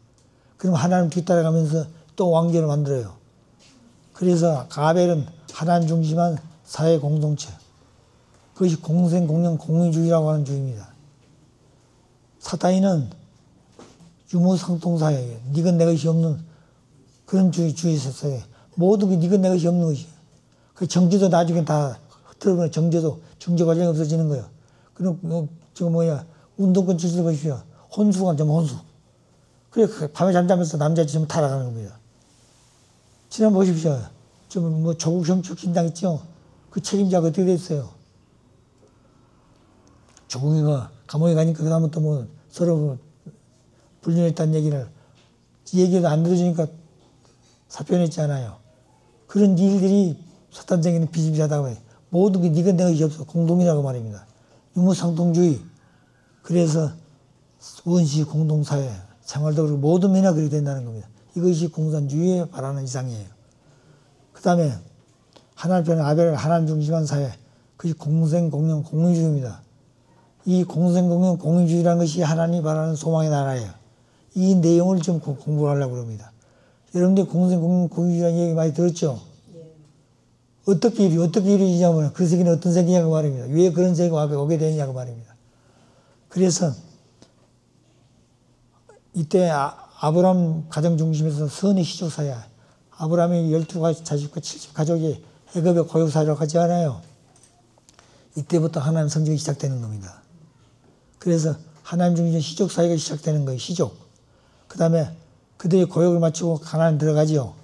A: 그럼 하나님 뒤따라가면서 또 왕조를 만들어요. 그래서 가벨은 하나님 중심한 사회 공동체. 그것이 공생, 공영, 공의주의라고 하는 주의입니다. 사탄이는 유무상통사회, 니건 내 것이 없는 그런 주의 있었어요. 모든 게 니건 내 것이 없는 것이에요. 그 정죄도 나중에 다 흐트러보면 정죄도, 정죄 과정이 없어지는 거예요. 그럼, 운동권 질서 보십시오. 혼수가 좀 혼수. 그래, 밤에 잠자면서 남자 지금 타락하는 겁니다. 지난 보십시오. 조국 형축 신당 있죠? 그 책임자가 어떻게 됐어요? 조국이가 감옥에 가니까 그다음부터 서로 불륜했다는 얘기도 안 들어주니까 사표냈잖아요. 그런 일들이 사탄적인 비슷비슷하다고 해요. 모든 게 니가 내가 것이 없어. 공동이라고 말입니다. 유무상통주의. 그래서 원시 공동사회, 생활도 그렇고 모든 면이 그렇게 된다는 겁니다. 이것이 공산주의에 바라는 이상이에요. 그 다음에 하나님 아벨 하나님 중심한 사회. 그것이 공생, 공영, 공의주의입니다. 이 공생, 공영, 공의주의라는 것이 하나님이 바라는 소망의 나라예요. 이 내용을 좀 공부를 하려고 합니다. 여러분들 공생, 공영, 공의주의라는 얘기 많이 들었죠? 어떻게 이루어지냐면 그 세계는 어떤 세계냐고 말입니다. 왜 그런 세계가 오게 되느냐고 말입니다. 그래서 이때 아브라함 가정 중심에서 선의 시족사야. 아브라함이 12자식과 70가족이 애굽의 고역사라고 하지 않아요. 이때부터 하나님 성적이 시작되는 겁니다. 그래서 하나님 중심 시족사회가 시작되는 거예요. 시족. 그 다음에 그들이 고역을 마치고 가나안 들어가지요.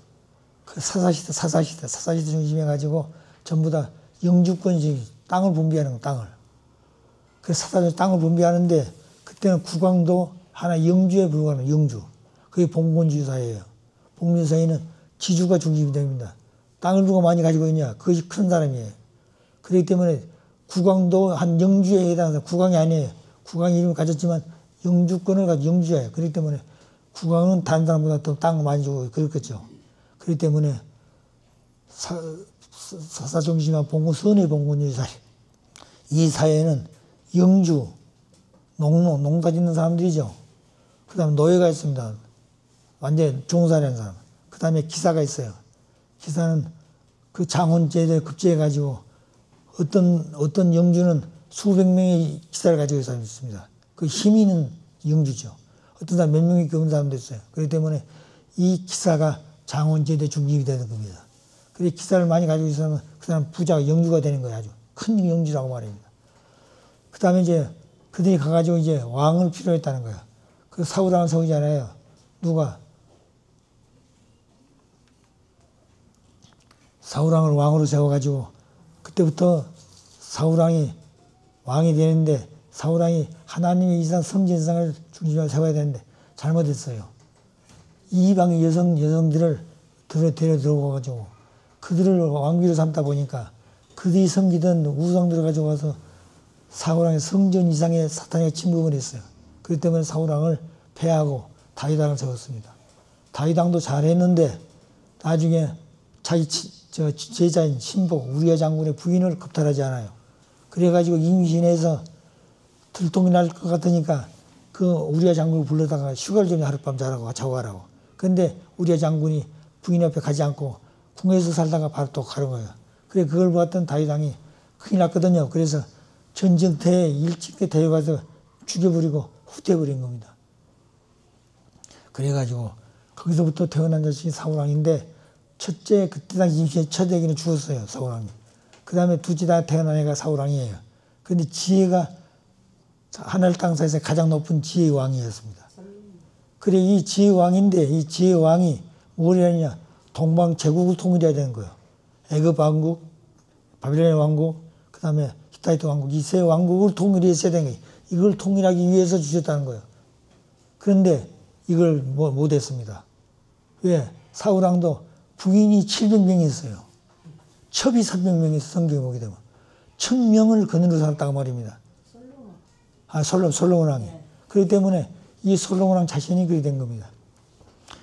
A: 그 사사시대 중심해가지고 전부 다 영주권식 땅을 분배하는 거, 땅을. 그 사사시 땅을 분배하는데 그때는 국왕도 하나 영주에 불과하는 영주. 그게 봉건주의 사회예요. 봉건주의 사회는 지주가 중심이 됩니다. 땅을 누가 많이 가지고 있냐? 그것이 큰 사람이에요. 그렇기 때문에 국왕도 한 영주에 해당해서 국왕이 아니에요. 국왕이 이름을 가졌지만 영주권을 가지고 영주예요. 그렇기 때문에 국왕은 다른 사람보다 더 땅을 많이 주고 그렇겠죠. 그렇기 때문에 사사 중심한 선의 봉건주의 사회. 이 사회는 영주, 농사 짓는 사람들이죠. 그 다음에 노예가 있습니다. 완전 종살이하는 사람. 그 다음에 기사가 있어요. 기사는 그 장혼제도에 급제해가지고 어떤 영주는 수백 명의 기사를 가지고 있는 사람이 있습니다. 그 힘이 있는 영주죠. 어떤 사람 몇 명이 겪은 사람도 있어요. 그렇기 때문에 이 기사가 장혼제도에 중립이 되는 겁니다. 그래서 기사를 많이 가지고 있으면 그 사람 부자가 영주가 되는 거예요. 아주 큰 영주라고 말입니다. 그 다음에 이제 그들이 가가지고 이제 왕을 필요했다는 거예요. 그 사울왕을 세우잖아요. 누가? 사울왕을 왕으로 세워가지고 그때부터 사울왕이 왕이 되는데 사울왕이 하나님의 이상 성전상을 중심으로 세워야 되는데 잘못했어요. 이방의 여성들을 데려 들어가가지고 그들을 왕비로 삼다 보니까 그들이 섬기던 우상들을 가져가서 사울왕의 성전 이상의 사탄이 침범을 했어요. 그렇기 때문에 사울왕을 패하고 다윗왕을 세웠습니다. 다윗왕도 잘했는데 나중에 자기 제자인 신복 우리아 장군의 부인을 겁탈하지 않아요. 그래가지고 임신해서 들통이 날 것 같으니까 그 우리아 장군을 불러다가 휴가를 좀 하룻밤 자고 가라고. 근데 우리아 장군이 부인 옆에 가지 않고 궁에서 살다가 바로 또 가는 거예요. 그래 그걸 보았던 다윗 왕이 큰일 났거든요. 그래서 전쟁터에 일찍 데려가서 죽여버리고 후퇴해버린 겁니다. 그래가지고 거기서부터 태어난 자식이 사울왕인데 첫째 그때 당시 첫 애기는 죽었어요. 사울왕이. 그 다음에 둘째 다 태어난 애가 사울왕이에요. 그런데 지혜가 하늘 땅사에서 가장 높은 지혜의 왕이었습니다. 그래 이 지혜의 왕인데 이 지혜의 왕이 뭘 해야 하냐. 동방 제국을 통일해야 되는 거예요. 애굽 왕국, 바빌론 왕국, 그 다음에 히타이트 왕국 이 세 왕국을 통일했어야 되는 거예요. 이걸 통일하기 위해서 주셨다는 거예요. 그런데 이걸 못했습니다. 왜? 사울왕도 부인이 700명이었어요. 첩이 300명에서 성경에 보게 되면 1000명을 거느려 살았다고 말입니다. 솔로몬 왕이. 그렇기 때문에 이 솔로몬 왕 자신이 그렇게 된 겁니다.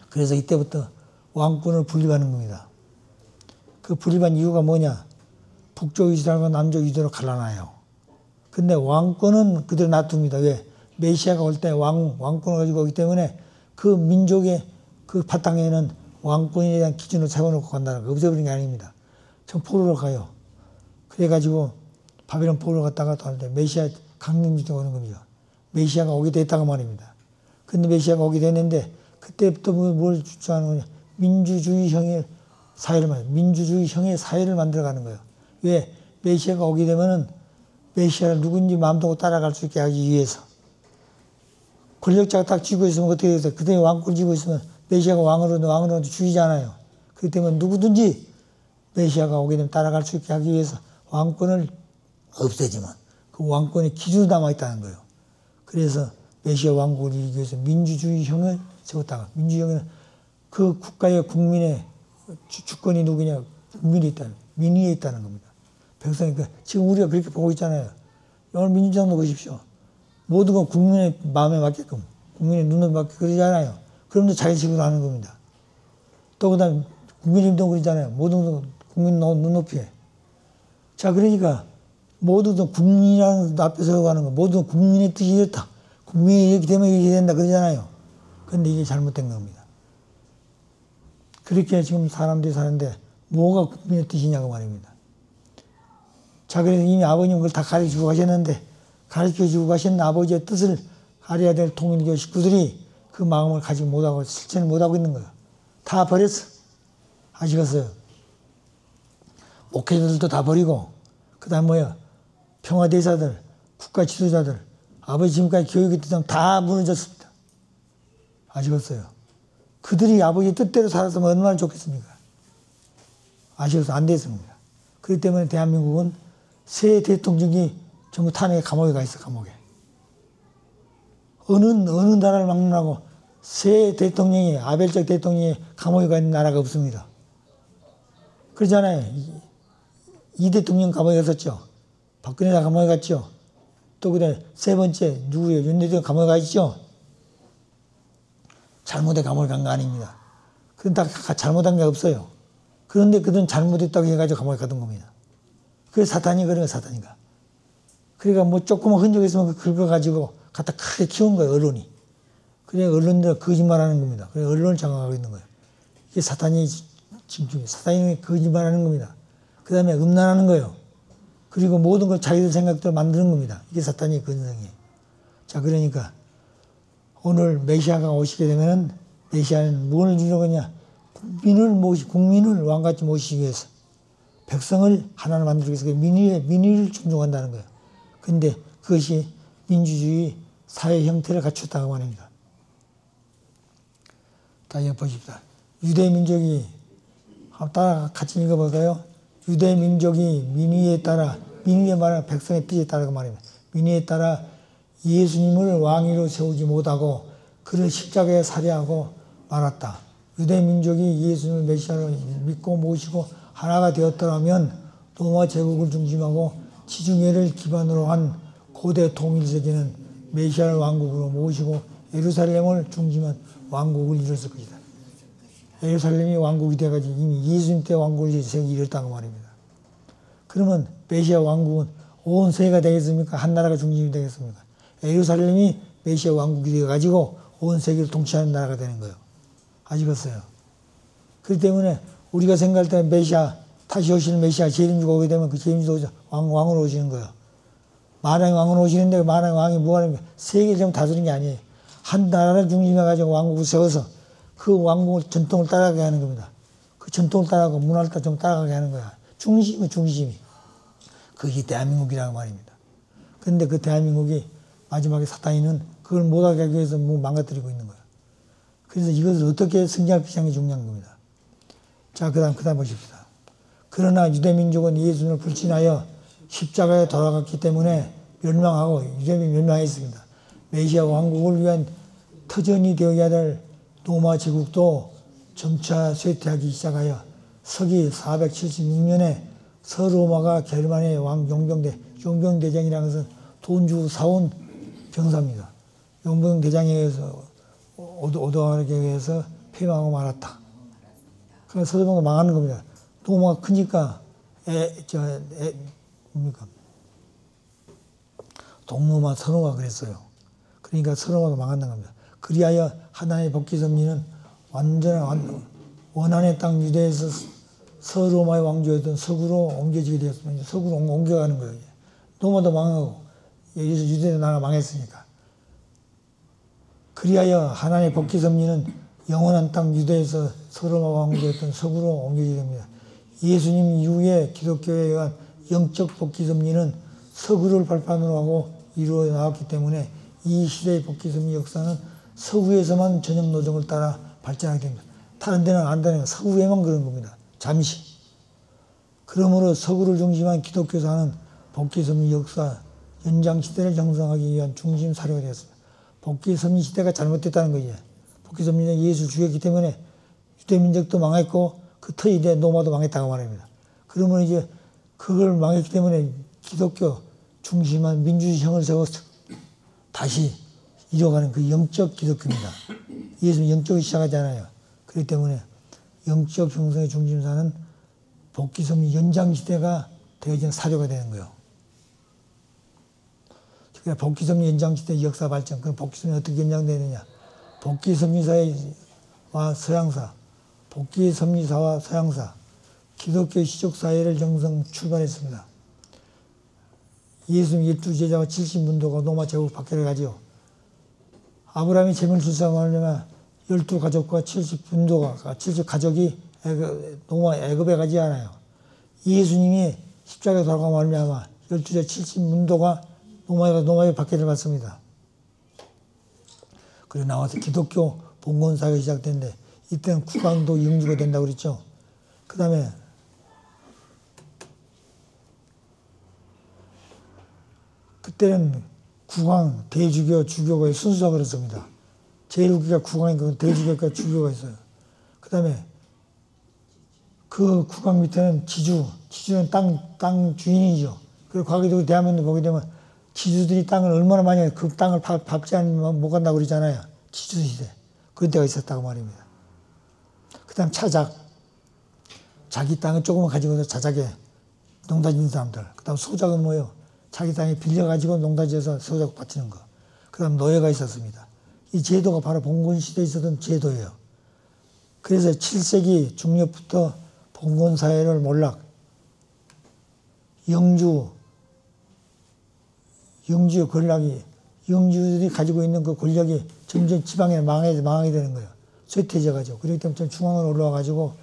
A: 그래서 이때부터 왕권을 분립하는 겁니다. 그 분립한 이유가 뭐냐? 북쪽 이스라엘과 남쪽 유대로 갈라놔요. 근데 왕권은 그대로 놔둡니다. 왜? 메시아가 올 때 왕권을 가지고 오기 때문에 그 민족의 그 바탕에는 왕권에 대한 기준을 세워놓고 간다는 거 없애버린 게 아닙니다. 전 포로로 가요. 그래가지고 바벨론 포로로 갔다가 또 하는데 메시아 강림주가 오는 겁니다. 메시아가 오게 됐다고 말입니다. 근데 메시아가 오게 됐는데 그때부터 뭘 주장하는 거냐? 민주주의형의 사회를 만들어가는 거예요. 왜? 메시아가 오게 되면은 메시아를 누군지 마음대로 따라갈 수 있게 하기 위해서. 권력자가 딱 쥐고 있으면 어떻게 돼요? 그때 왕권을 쥐고 있으면 메시아가 왕으로 죽이잖아요. 그렇기 때문에 누구든지 메시아가 오게 되면 따라갈 수 있게 하기 위해서 왕권을 없애지만 그 왕권의 기준이 남아있다는 거예요. 그래서 메시아 왕국을 이루기 위해서 민주주의형을 세웠다가 민주주의형은 그 국가의 국민의 주권이 누구냐? 민의에 있다는 겁니다. 백성이 지금 우리가 그렇게 보고 있잖아요. 오늘 민주정부 보십시오. 모든 건 국민의 마음에 맞게끔 국민의 눈에 맞게 그러잖아요. 그럼도 자기식으로 하는 겁니다. 또 그다음 국민의힘도 그러잖아요. 모든 건 국민 눈높이에. 자 그러니까 모두 국민이라는 앞에서 가는 거 모두 국민의 뜻이 이렇다. 국민이 이렇게 되면 이렇게 된다 그러잖아요. 그런데 이게 잘못된 겁니다. 그렇게 지금 사람들이 사는데 뭐가 국민의 뜻이냐고 말입니다. 자 그래서 이미 아버님은 그걸 다 가르쳐주고 가셨는데 가르쳐주고 가신 아버지의 뜻을 가려야 될 통일교 식구들이 그 마음을 가지고 못하고 실천을 못하고 있는 거예요. 다 버렸어. 아시겠어요? 목회자들도 다 버리고 그 다음 뭐야 평화대사들 국가 지도자들 아버지 지금까지 교육이 됐던 다 무너졌습니다. 아시겠어요? 그들이 아버지 뜻대로 살았으면 얼마나 좋겠습니까? 아시겠어요? 안 됐습니다. 그렇기 때문에 대한민국은 새 대통령이 전부 탄핵 감옥에 가 있어. 감옥에. 어느 나라를 막론하고 새 대통령이 아벨적 대통령이 감옥에 가 있는 나라가 없습니다. 그러잖아요. 이 대통령 감옥에 갔었죠. 박근혜가 감옥에 갔죠. 또 그다음에 세 번째 누구예요? 윤 대통령 감옥에 가 있죠. 잘못해 감옥에 간 거 아닙니다. 그건 다 잘못한 게 없어요. 그런데 그들은 잘못했다고 해가지고 감옥에 가던 겁니다. 그게 사탄이 그런 거예요. 사탄이가. 그러니까 뭐 조금만 흔적이 있으면 긁어가지고 갖다 크게 키운 거예요. 언론이. 그래 언론들은 거짓말하는 겁니다. 그래 언론을 장악하고 있는 거예요. 이게 사탄이 지금 사탄이 거짓말하는 겁니다. 그 다음에 음란하는 거예요. 그리고 모든 걸 자기들 생각대로 만드는 겁니다. 이게 사탄의 근성이에요. 자 그러니까 오늘 메시아가 오시게 되면은 메시아는 뭘 주려고냐? 국민을 왕같이 모시기 위해서 백성을 하나로 만들기 위해서 민의를 존중한다는 거예요. 근데 그것이 민주주의 사회 형태를 갖췄다고 말합니다. 다시 보십시다. 유대민족이 따라 같이 읽어볼까요? 유대민족이 민의에 말하는 백성의 뜻에 따라 말입니다. 민의에 따라 예수님을 왕위로 세우지 못하고 그를 십자가에 살해하고 말았다. 유대민족이 예수님을 메시아로 믿고 모시고 하나가 되었더라면 로마 제국을 중심하고 지중해를 기반으로 한 고대 통일세계는 메시아를 왕국으로 모시고 예루살렘을 중심한 왕국을 이뤘을 것이다. 예루살렘이 왕국이 돼가지고 이미 예수님 때 왕국을 이뤘다고 말입니다. 그러면 메시아 왕국은 온 세계가 되겠습니까? 한 나라가 중심이 되겠습니까? 예루살렘이 메시아 왕국이 되어가지고 온 세계를 통치하는 나라가 되는 거예요. 아시겠어요? 그렇기 때문에 우리가 생각할 때 메시아, 다시 오시는 메시아 재림주가 오게 되면 그 재림주가 왕으로 오시는 거예요. 만왕의 왕으로 오시는데 만왕의 왕이 뭐하는 거예요? 세계를 좀 다스리는 게 아니에요. 한 나라를 중심해가지고 왕국을 세워서 그 왕국을 전통을 따라가게 하는 겁니다. 그 전통을 따라가고 문화를 좀 따라가게 하는 거야. 중심이. 그게 대한민국이라는 말입니다. 그런데 그 대한민국이 마지막에 사탄이는 그걸 못하게 하기 위해서 뭐 망가뜨리고 있는 거야. 그래서 이것을 어떻게 승리할 것인가 중요한 겁니다. 자, 그 다음 보십시다. 그러나 유대민족은 예수님을 불신하여 십자가에 돌아갔기 때문에 멸망하고 유대민이 멸망했습니다. 메시아 왕국을 위한 터전이 되어야 될 로마 제국도 점차 쇠퇴하기 시작하여 서기 476년에 서로마가 게르만의 왕 용병대장이라는 것은 돈 주고 사온 병사입니다. 용병대장에 의해서 오도하게 의해서 패망하고 말았다. 그래서 서로마가 망하는 겁니다. 로마가 크니까 뭡니까? 동로마 서로마 그랬어요. 그러니까 서로마가 망한다는 겁니다. 그리하여 하나님의 복귀 섭리는 완전한 원한의 땅 유대에서 서로마의 왕조였던 서구로 옮겨지게 되었습니다. 서구로 옮겨가는 거예요. 로마도 망하고 여기서 유대 나라가 망했으니까. 그리하여 하나님의 복귀 섭리는 영원한 땅 유대에서 서로마 왕조였던 서구로 옮겨지게 됩니다. 예수님 이후에 기독교에 의한 영적 복귀 섭리는 서구를 발판으로 하고 이루어 나왔기 때문에 이 시대의 복귀 섭리 역사는 서구에서만 전역 노정을 따라 발전하게 됩니다. 다른 데는 안 되는 서구에만 그런 겁니다. 잠시. 그러므로 서구를 중심한 기독교사는 복귀 섭리 역사 연장 시대를 형성하기 위한 중심 사료가 되었습니다. 복귀 섭리 시대가 잘못됐다는 거예요. 복귀 섭리는 예수 죽였기 때문에 유대민족도 망했고 그 터이대 로마도 망했다고 말합니다. 그러면 이제 그걸 망했기 때문에 기독교 중심한 민주주의형을 세워서 다시 이뤄가는 그 영적 기독교입니다. 예수는 영적이 시작하잖아요. 그렇기 때문에 영적 형성의 중심사는 복귀 섭리 연장 시대가 되어진 사료가 되는 거예요. 그러니까 복귀 섭리 연장 시대 역사 발전. 그럼 복귀 섭리 어떻게 연장되느냐? 복귀 섭리사와 서양사, 복귀 섭리사와 서양사, 기독교 시족 사회를 형성 출발했습니다. 예수님 12제자와 70문도가 로마 제국 박해를 가지요. 아브라함이 재물 출산하려면 12가족과 70문도가, 70가족이 로마 애굽에 가지 않아요. 예수님이 십자가에 돌아가 말미암아 12제 70문도가 로마의 박해를 받습니다. 그리고 나와서 기독교 봉건사회가 시작됐는데 이때는 국왕도 영주가 된다고 그랬죠. 그 다음에 그때는 국왕, 대주교, 주교가 순서가 그렇습니다. 제일 웃기가 국왕이고 대주교가 주교가 있어요. 그 다음에 그 국왕 밑에는 지주는 땅 주인이죠. 그리고 과거에도 대한민국 보게 되면 지주들이 땅을 얼마나 많이 그 땅을 밟지 않으면 못 간다고 그러잖아요. 지주시대. 그런 때가 있었다고 말입니다. 그 다음 차작. 자기 땅을 조금만 가지고서 자작에 농사 짓는 사람들. 그 다음 소작은 뭐예요? 자기 땅에 빌려가지고 농사 지어서 소작 바치는 거. 그 다음 노예가 있었습니다. 이 제도가 바로 봉건시대에 있었던 제도예요. 그래서 7세기 중엽부터 봉건사회를 몰락, 영주의 권력이, 영주들이 가지고 있는 그 권력이 점점 지방에 망하게 되는 거예요. 쇠퇴져가지고. 그렇기 때문에 중앙으로 올라와가지고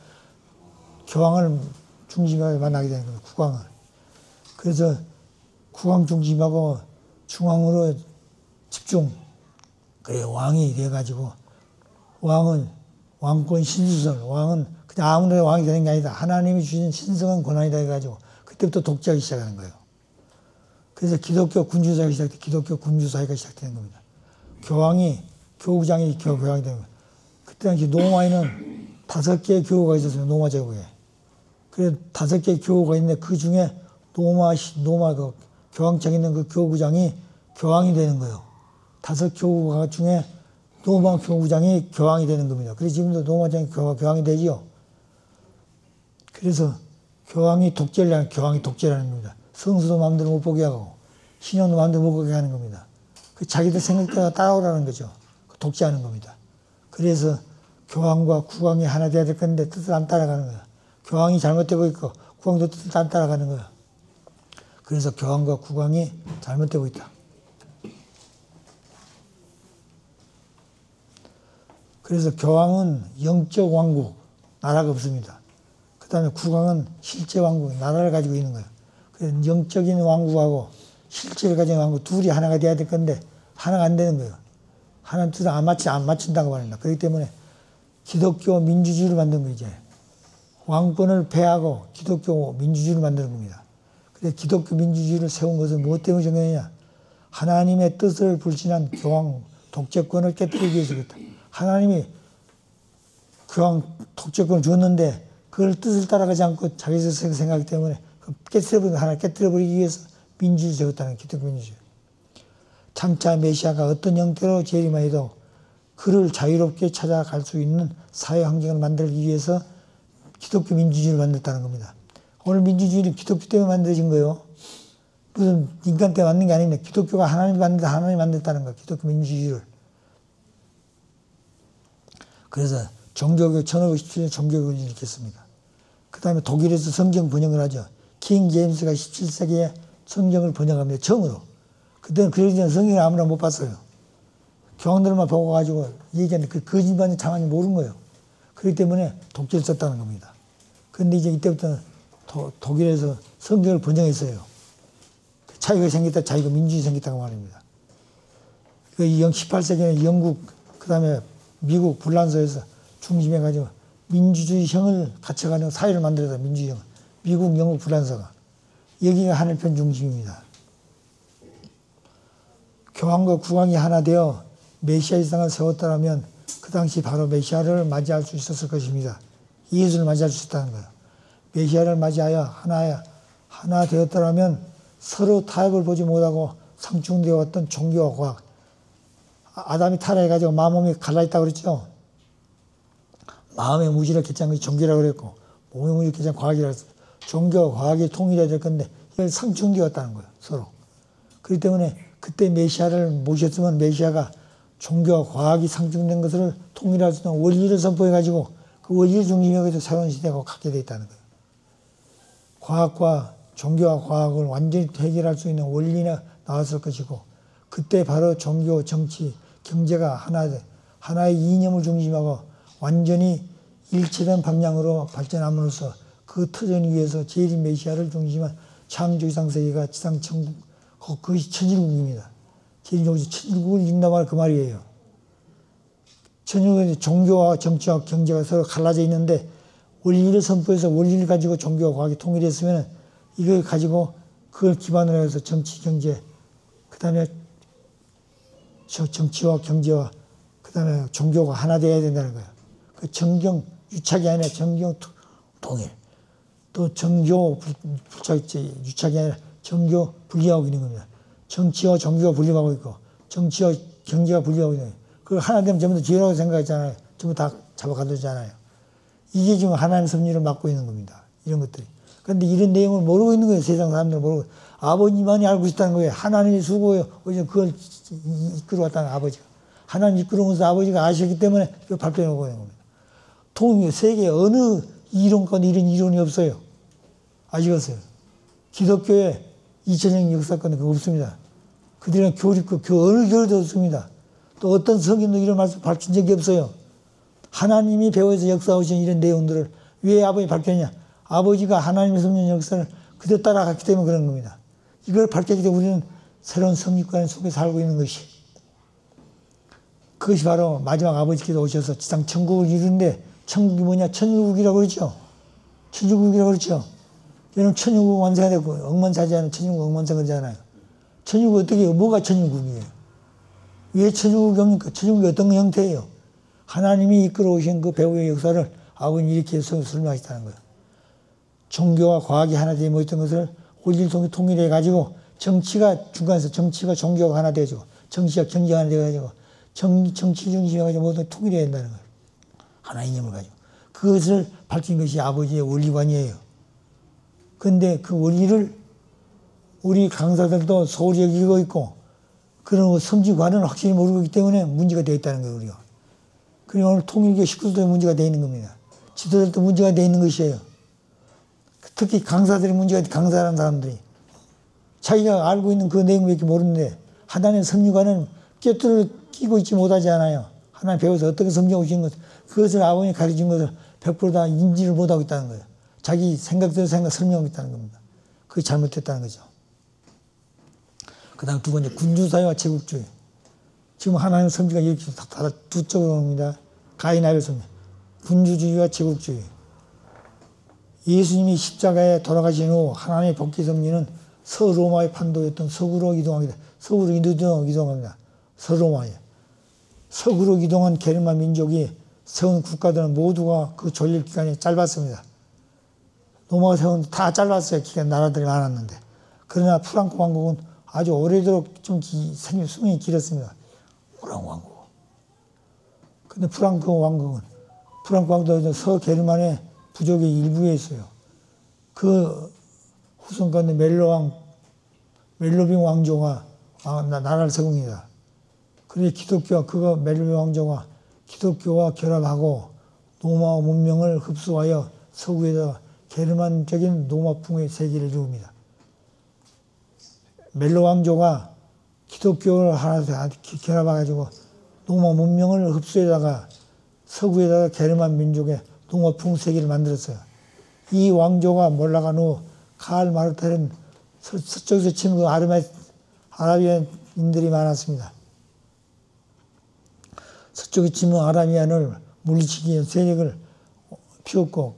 A: 교황을 중심하게 만나게 되는 거예요. 국왕을. 그래서 국왕 중심하고 중앙으로 집중. 그래, 왕이 돼가지고 왕은 왕권 신수설. 왕은 그냥 아무나 왕이 되는 게 아니다. 하나님이 주신 신성한 권한이다 해가지고 그때부터 독재하기 시작하는 거예요. 그래서 기독교 군주사회가 기독교 군주사회가 시작되는 겁니다. 교구장이 교황이 되는 거예요. 그때 당시 로마에는 5개의 교구가 있었어요. 로마 제국에. 그래서 5개의 교구가 있는데 그 중에 로마 그 교황청에 있는 그 교구장이 교황이 되는 거예요. 5교구가 중에 로마 교구장이 교황이 되는 겁니다. 그래서 지금도 로마장이 교황이 되지요. 그래서 교황이 독재라는 겁니다. 성수도 마음대로 못 보게 하고 신령도 마음대로 못 보게 하는 겁니다. 그 자기들 생각대로 따라오라는 거죠. 독재하는 겁니다. 그래서 교황과 국왕이 하나 돼야 될 건데 뜻을 안 따라가는 거야. 교황이 잘못되고 있고 국왕도 뜻을 안 따라가는 거야. 그래서 교황과 국왕이 잘못되고 있다. 그래서 교황은 영적 왕국, 나라가 없습니다. 그 다음에 국왕은 실제 왕국, 나라를 가지고 있는 거예요. 그래서 영적인 왕국하고 실제를 가진 왕국 둘이 하나가 돼야 될 건데 하나가 안 되는 거예요. 하나는 뜻을 안 맞춘다고 말합니다. 그렇기 때문에 기독교 민주주의를 만든 거예요. 이제 왕권을 폐하고 기독교 민주주의를 만드는 겁니다. 그래서 기독교 민주주의를 세운 것은 무엇 때문에 정했느냐? 하나님의 뜻을 불신한 교황 독재권을 깨뜨리기 위해서겠다. 하나님이 교황 독재권을 줬는데 그걸 뜻을 따라가지 않고 자기 스스로 생각하기 때문에 하나 깨뜨려버리기 위해서 민주주의를 세웠다는 기독교 민주주의. 장차 메시아가 어떤 형태로 재림하여도 그를 자유롭게 찾아갈 수 있는 사회 환경을 만들기 위해서 기독교 민주주의를 만들었다는 겁니다. 오늘 민주주의는 기독교 때문에 만들어진 거예요. 무슨 인간 때문에 만든 게 아닙니다. 기독교가 하나님이 만들었다는 거예요. 기독교 민주주의를. 그래서 종교교 1517년 종교교를 일으켰습니다. 그 다음에 독일에서 성경 번역을 하죠. 킹 제임스가 17세기에 성경을 번역합니다. 처음으로. 그때는 그러기 전에 성경을 아무나 못 봤어요. 교황들만 보고 가지고 얘기하는데 그 거짓말이 장안이 모르는 거예요. 그렇기 때문에 독재를 썼다는 겁니다. 그런데 이제 이때부터는 독일에서 성경을 번역했어요. 자유가 생겼다, 자유가 민주주의 생겼다고 말입니다. 그 18세기에는 영국, 그 다음에 미국, 불란서에서 중심해가지고 민주주의형을 갖춰가는 사회를 만들어서 민주주의형. 미국, 영국, 불란서가. 여기가 하늘편 중심입니다. 교황과 국왕이 하나 되어 메시아 일상을 세웠다면 그 당시 바로 메시아를 맞이할 수 있었을 것입니다. 예수를 맞이할 수 있다는 거예요. 메시아를 맞이하여 하나 되었다면 서로 타협을 보지 못하고 상충되어 왔던 종교와 과학. 아담이 타락해가지고 마음이 갈라있다고 그랬죠. 마음의 무지를 개최한 것이 종교라고 그랬고 몸의 무지를 개최한 과학이라고 했어요. 종교와 과학이 통일해야 될 건데 이걸 상충되었다는 거예요. 서로. 그렇기 때문에 그때 메시아를 모셨으면 메시아가 종교와 과학이 상충된 것을 통일할 수 있는 원리를 선포해가지고 그 원리를 중심으로 해서 새로운 시대가 갖게 되어 있다는 거예요. 과학과 종교와 과학을 완전히 해결할 수 있는 원리가 나왔을 것이고 그때 바로 종교, 정치, 경제가 하나의 이념을 중심하고 완전히 일치된 방향으로 발전함으로써 그 터전 위에서 재림 메시아를 중심한 창조 이상 세계가 지상 천국, 그것이 천일국입니다. 재림종에서 천일국을 이룬다 말 그 말이에요. 천일국은 종교와 정치와 경제가 서로 갈라져 있는데 원리를 선포해서 원리를 가지고 종교와 과학이 통일했으면 이걸 가지고 그걸 기반으로 해서 정치, 경제, 그 다음에 정치와 경제와 그 다음에 종교가 하나 되어야 된다는 거예요. 그 정경 유착이 아니라 정경 통일. 또 정교 유착이 아니라 정교 분리하고 있는 겁니다. 정치와 종교가 분리하고 있고 정치와 경제가 분리하고 있는 거예요. 그걸 하나 되면 전부 다 죄라고 생각했잖아요. 전부 다 잡아가두잖아요. 이게 지금 하나님의 섭리를 맡고 있는 겁니다. 이런 것들이. 그런데 이런 내용을 모르고 있는 거예요. 세상 사람들은 모르고. 아버지만이 알고 있다는 거예요. 하나님이 수고해요. 그걸 이끌어왔다는 아버지가. 하나님 이끌어오면서 아버지가 아시기 때문에 그걸 발표해놓고 있는 겁니다. 세계에 어느 이론권 이런 이론이 없어요. 아시겠어요? 기독교에 2000년 역사권은 그거 없습니다. 그들은 교리고 어느 교리도 없습니다. 또 어떤 성인도 이런 말씀 밝힌 적이 없어요. 하나님이 배워서 역사하신 이런 내용들을 왜 아버지 밝혔냐? 아버지가 하나님의 섭리 역사를 그대로 따라갔기 때문에 그런 겁니다. 이걸 밝혔기 때문에 우리는 새로운 성립관 속에 살고 있는 것이. 그것이 바로 마지막 아버지께서 오셔서 지상 천국을 이루는데 천국이 뭐냐? 천일국이라고 그러죠. 천일국이라고 그러죠. 여러분 천일국 완성해야 되고 억만사지하는 천일국 억만성을 하잖아요. 천일국 어떻게 해요? 뭐가 천일국이에요? 왜 천일국이 옵니까? 천일국이 어떤 형태예요? 하나님이 이끌어 오신 그 배후의 역사를 아버님이 이렇게 해서 설명하셨다는 거예요. 종교와 과학이 하나 되어 모였던 것을 원리를 통해 통일해가지고 정치가 중간에서 정치가 종교가 하나 되어지고 정치가 경제가 하나 되어가지고 정치 중심해가지고 모두 통일해야 된다는 거예요. 하나의 이념을 가지고. 그것을 밝힌 것이 아버지의 원리관이에요. 그런데 그 원리를 우리 강사들도 소홀히 여기고 있고 그런 섬지관을 확실히 모르기 때문에 문제가 되어 있다는 거예요, 우리가. 그리고 오늘 통일교 식구들도 문제가 되어 있는 겁니다. 지도자들도 문제가 되어 있는 것이에요. 특히 강사들이 문제가 강사라는 사람들이. 자기가 알고 있는 그 내용밖에 모르는데 하나님의 섭리관은 꿰뚫어 끼고 있지 못하지 않아요. 하나님 배워서 어떻게 섬겨오신 것, 그것을 아버님이 가르친 것을 100% 다 인지를 못하고 있다는 거예요. 자기 생각대로 설명하고 있다는 겁니다. 그게 잘못됐다는 거죠. 그 다음 두 번째, 군주사회와 제국주의. 지금 하나님의 섭리가 이렇게 다 두 쪽으로 옵니다. 가인 아벨 섭리. 군주주의와 제국주의. 예수님이 십자가에 돌아가신 후 하나님의 복귀 섭리는 서로마의 판도였던 서구로 이동합니다. 서구로 이동합니다. 서로마에. 서구로 이동한 게르만 민족이 세운 국가들은 모두가 그 존립 기간이 짧았습니다. 로마가 세운 다 짧았어요. 기간 나라들이 많았는데. 그러나 프랑크 왕국은 아주 오래도록 좀 수명이 길었습니다. 프랑크 왕국. 근데 프랑크 왕국도 서게르만의 부족의 일부에 있어요. 그 후손 가운데 멜로빙 왕조가 나라를 세웁니다. 그래서 멜로빙 왕조가 기독교와 결합하고 로마 문명을 흡수하여 서구에다가 게르만적인 로마풍의 세계를 이룹니다. 멜로 왕조가 기독교를 하나 결합해가지고 로마 문명을 흡수에다가 서구에다가 게르만 민족의 로마풍 세계를 만들었어요. 이 왕조가 몰락한 후 카를 마르텔은 서쪽에서 치는 그 아라비안인들이 많았습니다. 서쪽에 치는 아라비안을 물리치기 위한 세력을 피웠고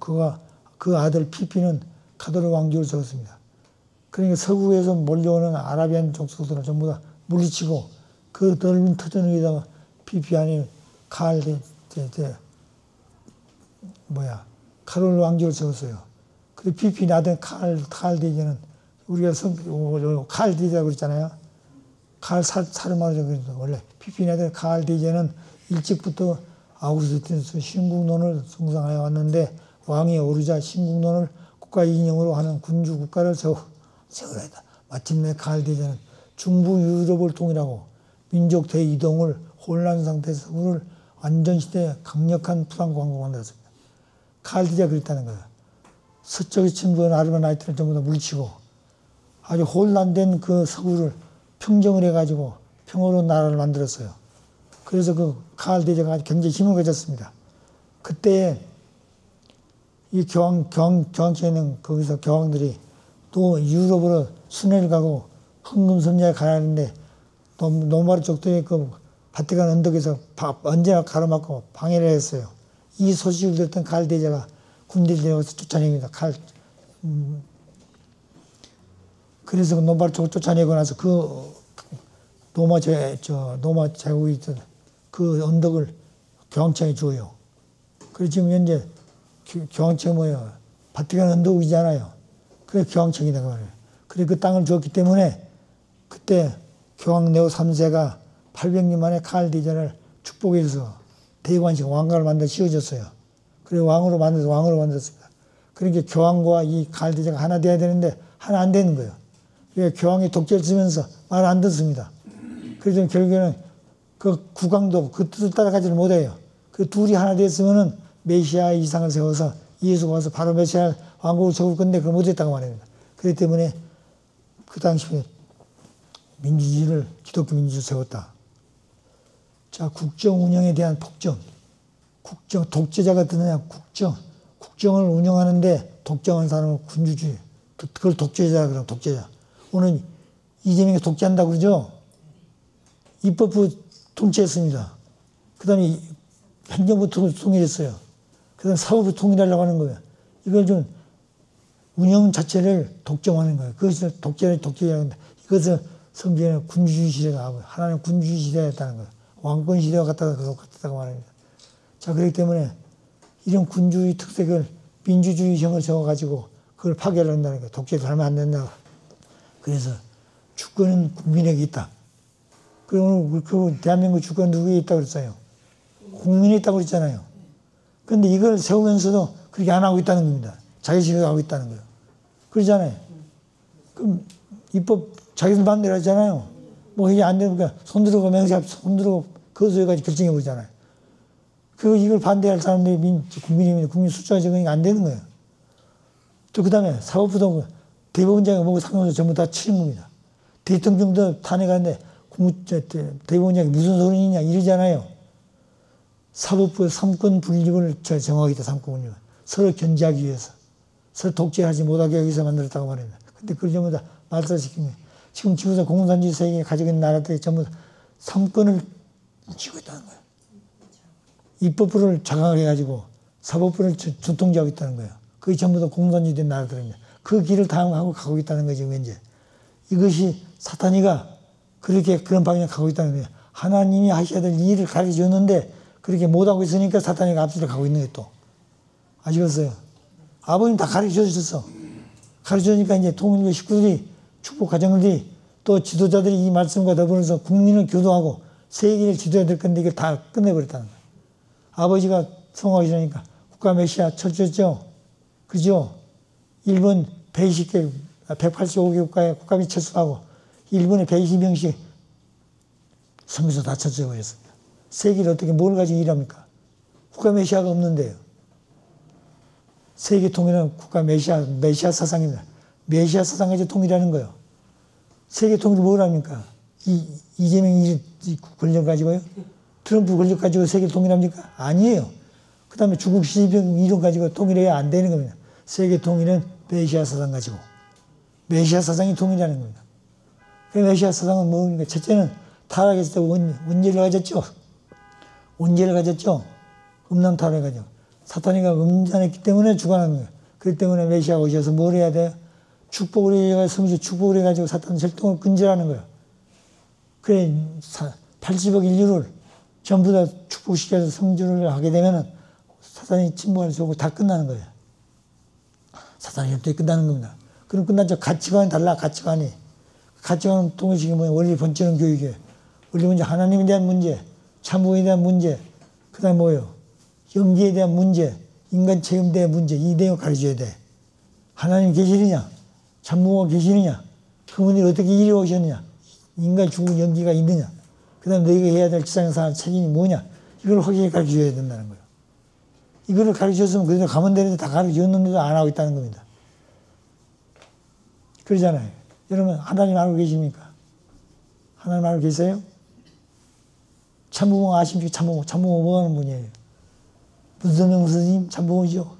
A: 그 아들 피피는 카도르 왕조를 세웠습니다. 그러니까 서구에서 몰려오는 아라비안 족속들을 전부 다 물리치고 그 넓은 터전 위에다가 피피안이 카도르 왕조를 세웠어요. 그리고 피피 아들 칼 대제는 우리가 칼 대제라고 그랬잖아요. 사르마르자 그랬죠. 원래 피피 아들 칼 대제는 일찍부터 아우구스티누스 신국론을 숭상하여 왔는데 왕이 오르자 신국론을 국가 인용으로 하는 군주 국가를 세우라 했다. 마침내 칼 대제는 중부 유럽을 통일하고 민족 대이동을 혼란 상태에서 서구를 완전시대 강력한 프랑크 왕국을 만들었습니다. 칼 대제가 그랬다는 거예요. 서쪽에 침투한 아르바나이트를 전부 다 물리치고 아주 혼란된 그 서구를 평정을 해가지고 평화로운 나라를 만들었어요. 그래서 그 칼 대제가 굉장히 힘을 가졌습니다. 그때 이 교황청에 있는 거기서 교황들이 또 유럽으로 순회를 가고 흥금섬유에 가야 하는데 노마르 족들이 그 바티칸 언덕에서 언제나 가로막고 방해를 했어요. 이 소식을 듣던 칼 대제가 군대를 내어서 쫓아냅니다. 그래서 노마르 족을 쫓아내고 나서 그 노마 제국이 있던 그 언덕을 교황청에 주어요. 그래서 지금 현재 교황청이 뭐예요? 바티칸 언덕이잖아요. 그래서 교황청이다 말이에요. 그래 그 땅을 주었기 때문에 그때 교황 네오 3세가 800년 만에 칼 대제를 축복해서 대관식 왕가를 만들어 씌워줬어요. 그래서 왕으로 만들었습니다. 그러니까 교황과 이 칼 대제가 하나 돼야 되는데 하나 안 되는 거예요. 그러니까 교황이 독재를 쓰면서 말 안 듣습니다. 그래서 결국에는 그 국왕도 그 뜻을 따라가지를 못해요. 그 둘이 하나 됐으면은 메시아 이상을 세워서 예수가 와서 바로 메시아 왕국을 세울 건데 그걸 못했다고 말합니다. 그렇기 때문에 그 당시에 민주주의를 기독교 민주주의를 세웠다. 자, 국정 운영에 대한 폭정. 독재자가 드느냐, 국정을 운영하는데 독점한 사람은 군주주의. 그걸 독재자 그러면 독재자. 오늘 이재명이 독재한다고 그러죠? 입법부 통치했습니다. 그 다음에 행정부 통일했어요. 그 다음에 사법부 통일하려고 하는 거예요. 이걸 좀 운영 자체를 독점하는 거예요. 그것을 독재라고 하는데 이것을 성경에는 군주주의 시대가 하나는 군주주의 시대였다는 거예요. 왕권 시대와 같다고 말합니다. 자, 그렇기 때문에 이런 군주주의 특색을 민주주의형을 세워가지고 그걸 파괴를 한다는 거예요. 독재를 하면 안 된다고. 그래서 주권은 국민에게 있다. 그러면 그 대한민국 주권 누구에 있다고 그랬어요? 국민에 있다고 그랬잖아요. 그런데 이걸 세우면서도 그렇게 안 하고 있다는 겁니다. 자기식으로 하고 있다는 거예요. 그러잖아요. 그럼 입법 자기들 마음대로 하잖아요. 뭐 이게 안 되니까 손들고 맹세하고 손들고 거수해가지고 결정해버리잖아요. 이걸 반대할 사람들이 국민 숫자가 적으니까 안 되는 거예요. 또 그 다음에 사법부도 대법원장이 뭐고 상관없이 전부 다 치는 겁니다. 대통령도 탄핵하는데 대법원장이 무슨 소리냐 이러잖아요. 사법부의 삼권 분립을 정하겠다. 삼권 분립을. 서로 견제하기 위해서. 서로 독재하지 못하게 하기 위해서 만들었다고 말합니다. 근데 그걸 전부 다 말살시킨 거예요. 지금 지구상 공산주의 세계에 가지고 있는 나라들이 전부 삼권을 쥐고 있다는 거예요. 입법부를 장악해가지고 사법부를 전통제하고 있다는 거예요. 그게 전부 다 공산주의 된 나라들입니다. 그 길을 다음하고 가고 있다는 거죠, 현재. 이것이 사탄이가 그런 방향에 가고 있다는 거예요. 하나님이 하셔야 될 일을 가르쳐 줬는데 그렇게 못하고 있으니까 사탄이가 앞서서 가고 있는 거예요, 또. 아시겠어요? 아버님 다 가르쳐 주셨어. 가르쳐 주니까 이제 통일교 식구들이, 축복 가정들이 또 지도자들이 이 말씀과 더불어서 국민을 교도하고 세계를 지도해야 될 건데 이걸 다 끝내버렸다는 거예요. 아버지가 성공하시라니까 국가 메시아 철저했죠. 그죠? 일본 120개, 185개 국가에 국가비 철수하고 일본에 120명씩 성교사 다 철수해버렸습니다. 세계를 어떻게 뭘 가지고 일합니까? 국가 메시아가 없는데요. 세계 통일은 국가 메시아 사상입니다. 메시아 사상 가지고 통일하는 거예요. 세계 통일을 뭘 합니까? 이재명이 권력 가지고요? 트럼프 권력 가지고 세계 통일합니까? 아니에요. 그 다음에 중국 시진핑 이론 가지고 통일해야 안 되는 겁니다. 세계 통일은 메시아 사상 가지고. 메시아 사상이 통일하는 겁니다. 그 메시아 사상은 뭡니까? 첫째는 타락했을 때 원죄를 가졌죠. 원죄를 가졌죠. 음란 타락을 가지고. 사탄이가 음란했기 때문에 죽어나는 거예요. 그렇기 때문에 메시아가 오셔서 뭘 해야 돼요? 축복을 해가지고 성주 축복을 해가지고 사탄 절동을 근절하는 거예요. 그래 80억 인류를 전부 다 축복시켜서 성주를 하게 되면은 사탄이 침묵할 수 없고 다 끝나는 거예요. 사탄이 협력이 끝나는 겁니다. 그럼 끝났죠. 가치관이 달라, 가치관이. 가치관은 통일식이 뭐예요? 원리 본질은 교육이에요. 원리 문제, 하나님에 대한 문제, 참부에 대한 문제, 그 다음에 뭐예요? 연기에 대한 문제, 인간 체험에 대한 문제, 이 내용을 가르쳐야 돼. 하나님 계시느냐? 참부가 계시느냐? 그분이 어떻게 이리 오셨느냐? 인간 죽은 연기가 있느냐? 그 다음에 너희가 해야 될 지상에서 책임이 뭐냐? 이걸 확실히 가르쳐줘야 된다는 거예요. 이거를 가르쳐줬으면 그래도 가면 되는데 다 가르쳐줬는데도 안 하고 있다는 겁니다. 그러잖아요. 여러분, 하나님 알고 계십니까? 하나님 알고 계세요? 참부모 아십니까? 참부모 뭐 하는 분이에요? 문선명 스님 참부모죠.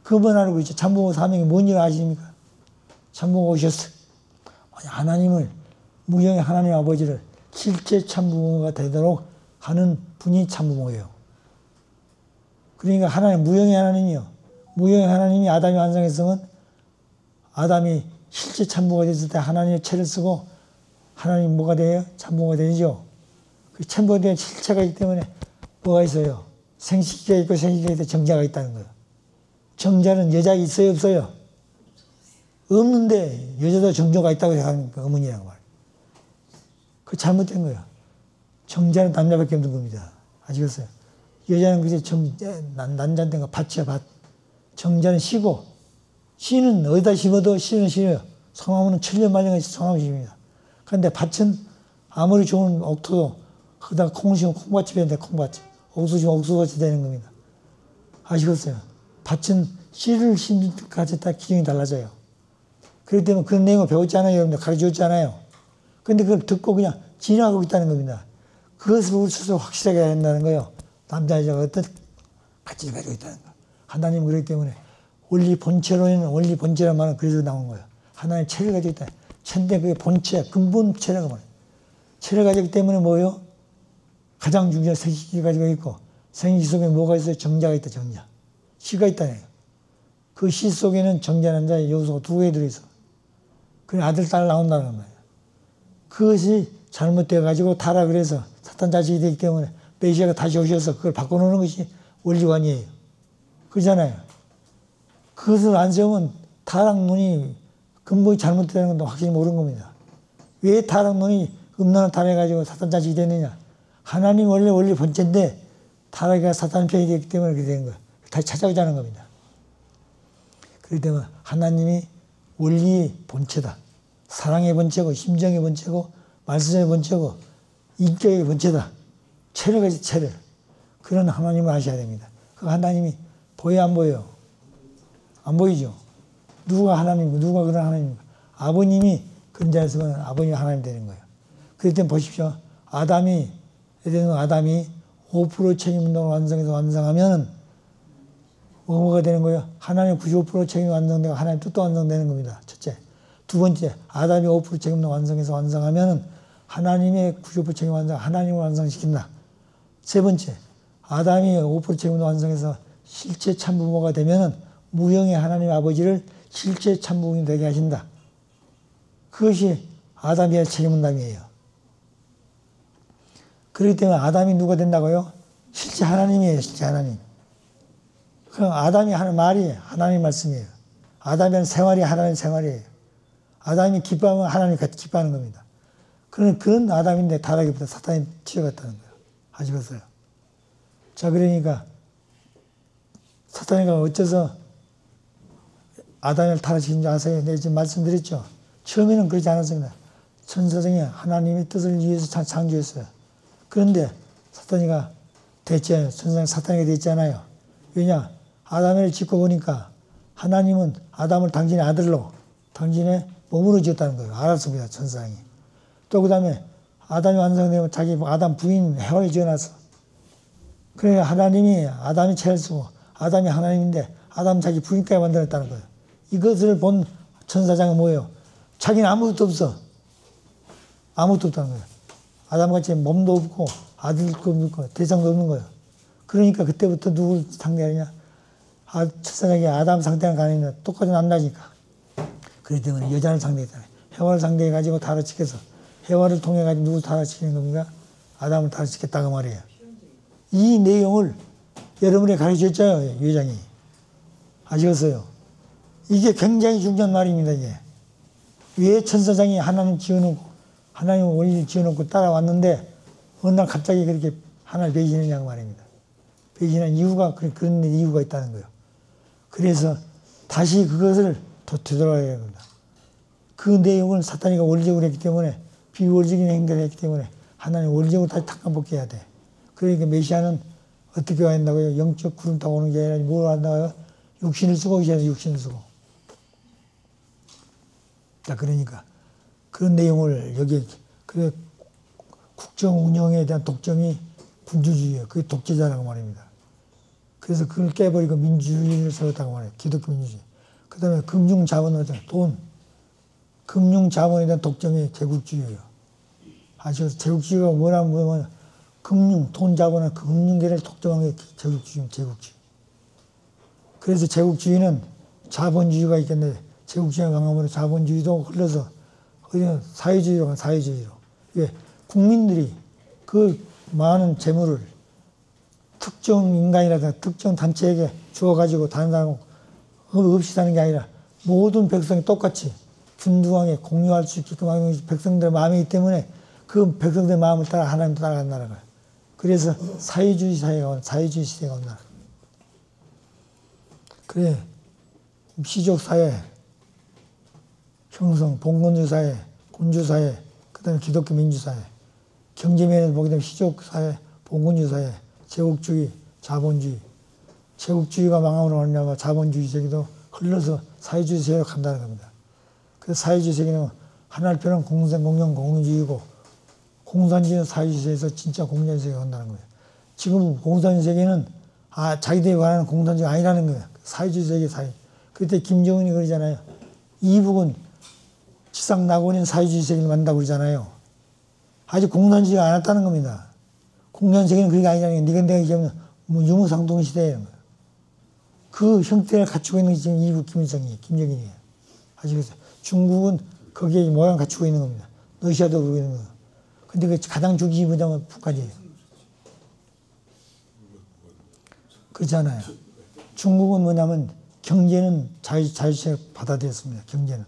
A: 그분 알고 있죠. 참부모 사명이 뭔지 아십니까? 참부모가 오셨어요. 하나님을, 무형의 하나님 아버지를 실제 참부모가 되도록 하는 분이 참부모예요. 그러니까 하나님, 무형의 하나님이요. 무형의 하나님이 아담이 완성했으면 아담이 실제 참부모가 됐을 때 하나님의 체를 쓰고 하나님 뭐가 돼요? 참부모가 되죠. 그 참부모가 된 실체가 있기 때문에 뭐가 있어요? 생식기가 있고 생식기가 있고 정자가 있다는 거예요. 정자는 여자 있어요? 없어요? 없는데 여자도 정조가 있다고 생각하는 어머니라고 말이에요. 그 잘못된 거예요. 정자는 남자밖에 없는 겁니다. 아시겠어요? 여자는 그저 난자된 거 밭이야, 밭. 정자는 시고, 시는 어디다 심어도 시는 시예요. 성화무는 천년만년같이 성화무 심입니다. 그런데 밭은 아무리 좋은 옥토도 거기다가 콩을 심으면 콩밭이 되는데 콩밭이. 옥수 심으면 옥수밭이 되는 겁니다. 아시겠어요? 밭은 씨를 심는 것까지 다 기준이 달라져요. 그렇기 때문에 그런 내용을 배웠잖아요. 여러분들 가르쳐줬잖아요. 근데 그걸 듣고 그냥 지나가고 있다는 겁니다. 그것을 우리 스스로 확실하게 해야 한다는 거예요. 남자, 여자가 어떤 가치를 가지고 있다는 거. 하나님 그렇기 때문에 원리 본체로는 원리 본체란 말은 그래서 나온 거예요. 하나님 체를 가지고 있다. 체인데 그게 본체, 근본 체라고 말해요. 체를 가지고 있기 때문에 뭐예요? 가장 중요한 생식기 가지고 있고 생식기 속에 뭐가 있어요? 정자가 있다, 정자. 시가 있다는 거예요. 그 시 속에는 정자, 남자의 요소가 두 개 들어있어. 그래 아들, 딸 나온다는 거예요. 그것이 잘못돼가지고 타락을 해서 사탄 자식이 되기 때문에 메시아가 다시 오셔서 그걸 바꿔놓는 것이 원리관이에요. 그러잖아요. 그것을 안 세우면 타락론이 근본이 잘못되는 건 확실히 모르는 겁니다. 왜 타락론이 음란을 타락해가지고 사탄 자식이 됐느냐. 하나님 원리 본체인데 타락이 사탄 편이 됐기 때문에 그렇게 된 거예요. 다시 찾아오자는 겁니다. 그렇기 때문에 하나님이 원리의 본체다. 사랑의 본체고 심정의 본체고 말씀의 본체고 인격의 본체다. 체력이지 체력. 그런 하나님을 아셔야 됩니다. 그 하나님이 보여 안 보여요? 안 보이죠? 누가 하나님이고 누가 그런 하나님입니까? 아버님이 그런 자리에서 보면 아버님이 하나님 되는 거예요. 그럴 땐 보십시오. 아담이 5% 책임 운동을 완성해서 완성하면 뭐가 되는 거예요? 하나님 95% 책임 완성되고 하나님 뜻도 완성되는 겁니다. 첫째. 두 번째, 아담이 5% 책임 운동 완성해서 완성하면 하나님의 95% 책임 완성, 하나님을 완성시킨다. 세 번째, 아담이 5% 책임 운동 완성해서 실제 참부모가 되면 무형의 하나님 아버지를 실제 참부모이 되게 하신다. 그것이 아담의 책임 운동이에요. 그렇기 때문에 아담이 누가 된다고요? 실제 하나님이에요. 실제 하나님. 그럼 아담이 하는 말이 하나님 말씀이에요. 아담이 하는 생활이 하나님 생활이에요. 아담이 기뻐하면 하나님이 같이 기뻐하는 겁니다. 그런 아담인데 타락이보다 사탄이 튀어갔다는 거예요. 아시겠어요? 자, 그러니까 사탄이가 어째서 아담을 타락시킨 줄 아세요? 내가 지금 말씀드렸죠? 처음에는 그렇지 않았습니다. 천사장이 하나님의 뜻을 위해서 창조했어요. 그런데 사탄이가 됐잖아요. 천사장이 사탄이가 됐잖아요. 왜냐? 아담을 짓고 보니까 하나님은 아담을 당신의 아들로 당신의 몸으로 지었다는 거예요. 알았습니다. 천사장이. 또 그 다음에 아담이 완성되면 자기 아담 부인 해와를 지어놨어. 그래 하나님이 아담이 채를 쓰고 아담이 하나님인데 아담 자기 부인까지 만들었다는 거예요. 이것을 본 천사장은 뭐예요? 자기는 아무것도 없어. 아무것도 없다는 거예요. 아담같이 몸도 없고 아들도 없고 대장도 없는 거예요. 그러니까 그때부터 누굴 상대하느냐? 천사장이 아담 상대하는 게 아니라 똑같은 남자니까. 그렇기 때문에 여자를 상대했잖아요. 해와를 상대해가지고 타락시켜서 해와를 통해가지고 누굴 타락시키는 겁니까? 아담을 타락시켰다고 말이에요. 이 내용을 여러분이 가르쳤잖아요. 회장이. 아시겠어요? 이게 굉장히 중요한 말입니다. 이게. 왜 천사장이 하나님 지어놓고 하나님 원리를 지어놓고 따라왔는데 어느 날 갑자기 그렇게 하나를 배신했냐고 말입니다. 배신한 이유가 그런 이유가 있다는 거예요. 그래서 다시 그것을 되돌아야 합니다. 그 내용을 사탄이가 원리적으로 했기 때문에 비원리적인 행동을 했기 때문에 하나님 원리적으로 다시 탁감복해야 돼. 그러니까 메시아는 어떻게 와야 한다고요? 영적 구름 타고 오는 게 아니라 뭘 한다고요? 육신을 쓰고 오셔야 돼. 육신을 쓰고. 자, 그러니까 그런 내용을 여기 그래 국정 운영에 대한 독점이 군주주의예요. 그게 독재자라고 말입니다. 그래서 그걸 깨버리고 민주주의를 세웠다고 말해요. 기독교 민주주의. 그 다음에 금융자본을 돈. 금융자본에 대한 독점이 제국주의예요. 아시죠? 제국주의가 뭐라면 보면 금융, 돈 자본은 금융계를 독점한 게 제국주의. 그래서 제국주의는 자본주의가 있겠는데 제국주의가 강함으로 자본주의도 흘러서 사회주의로. 왜? 국민들이 그 많은 재물을 특정 인간이라든가 특정 단체에게 주어가지고 다른 사람 없이 사는 게 아니라 모든 백성이 똑같이 균등하게 공유할 수 있게끔 하는 백성들의 마음이기 때문에 그 백성들의 마음을 따라 하나님 따라간다는 거예요. 그래서 사회주의 시대가 온다. 그래, 시족사회, 형성, 봉건주사회, 군주사회, 그 다음에 기독교 민주사회, 경제면에서 보게 되면 시족사회, 봉건주사회, 제국주의, 자본주의. 제국주의가 망함으로 말미암아 자본주의 세계도 흘러서 사회주의 세계로 간다는 겁니다. 그래서 사회주의 세계는 하나를 표현한 공생, 공영, 공유주의고 공산주의는 사회주의 세계에서 진짜 공산주의 세계가 간다는 거예요. 지금 공산주의 세계는 자기들이 말하는 공산주의가 아니라는 거예요. 사회주의 세계. 그때 김정은이 그러잖아요. 이북은 지상 낙원인 사회주의 세계를 만든다고 그러잖아요. 아직 공산주의가 안 왔다는 겁니다. 공산 세계는 그게 아니라는 게 네가 내가 얘기하면 유무상동 시대예요. 그 형태를 갖추고 있는 게 지금 이북 김정일이에요. 아시겠어요? 중국은 거기에 모양 갖추고 있는 겁니다. 러시아도 그러고 있는 거예요. 근데 그 가장 중심이 뭐냐면 북한이에요. 그렇잖아요. 중국은 뭐냐면 경제는 자유체를 받아들였습니다. 경제는.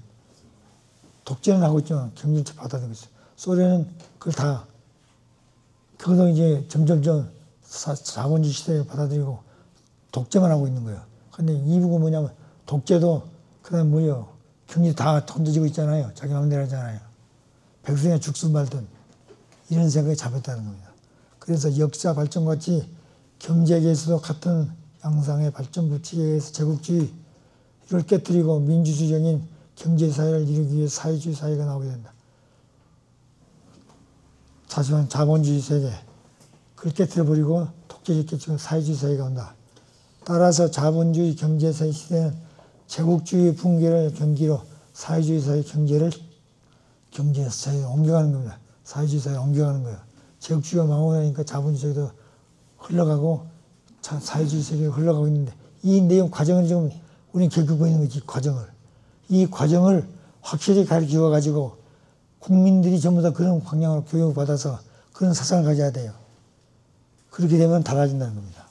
A: 독재는 하고 있지만 경제는 받아들이고 있어요. 소련은 그걸 다 거기서 이제 점점점 자본주의 시대를 받아들이고 독재만 하고 있는 거예요. 근데 이북은 뭐냐면 독재도 그다음에 뭐예요? 경제 다 던져지고 있잖아요. 자기 마음대로 하잖아요. 백성이 죽순 말든 이런 생각이 잡혔다는 겁니다. 그래서 역사 발전같이 경제계에서도 같은 양상의 발전 부칙에 의해서 제국주의를 깨뜨리고 민주주의적인 경제사회를 이루기 위해 사회주의 사회가 나오게 된다. 자본주의 세계, 그걸 깨뜨려버리고 독재적 개척 사회주의 사회가 온다. 따라서 자본주의 경제사회 시대는 제국주의 붕괴를 경기로 사회주의 사회 경제사회로 옮겨가는 겁니다. 사회주의 사회로 옮겨가는 거예요. 제국주의가 망하니까 자본주의 세계도 흘러가고 사회주의 세계로 흘러가고 있는데 이 내용 과정을 지금 우리는 겪고 있는 거지. 이 과정을 확실히 가르쳐 가지고 국민들이 전부 다 그런 방향으로 교육을 받아서 그런 사상을 가져야 돼요. 그렇게 되면 달라진다는 겁니다.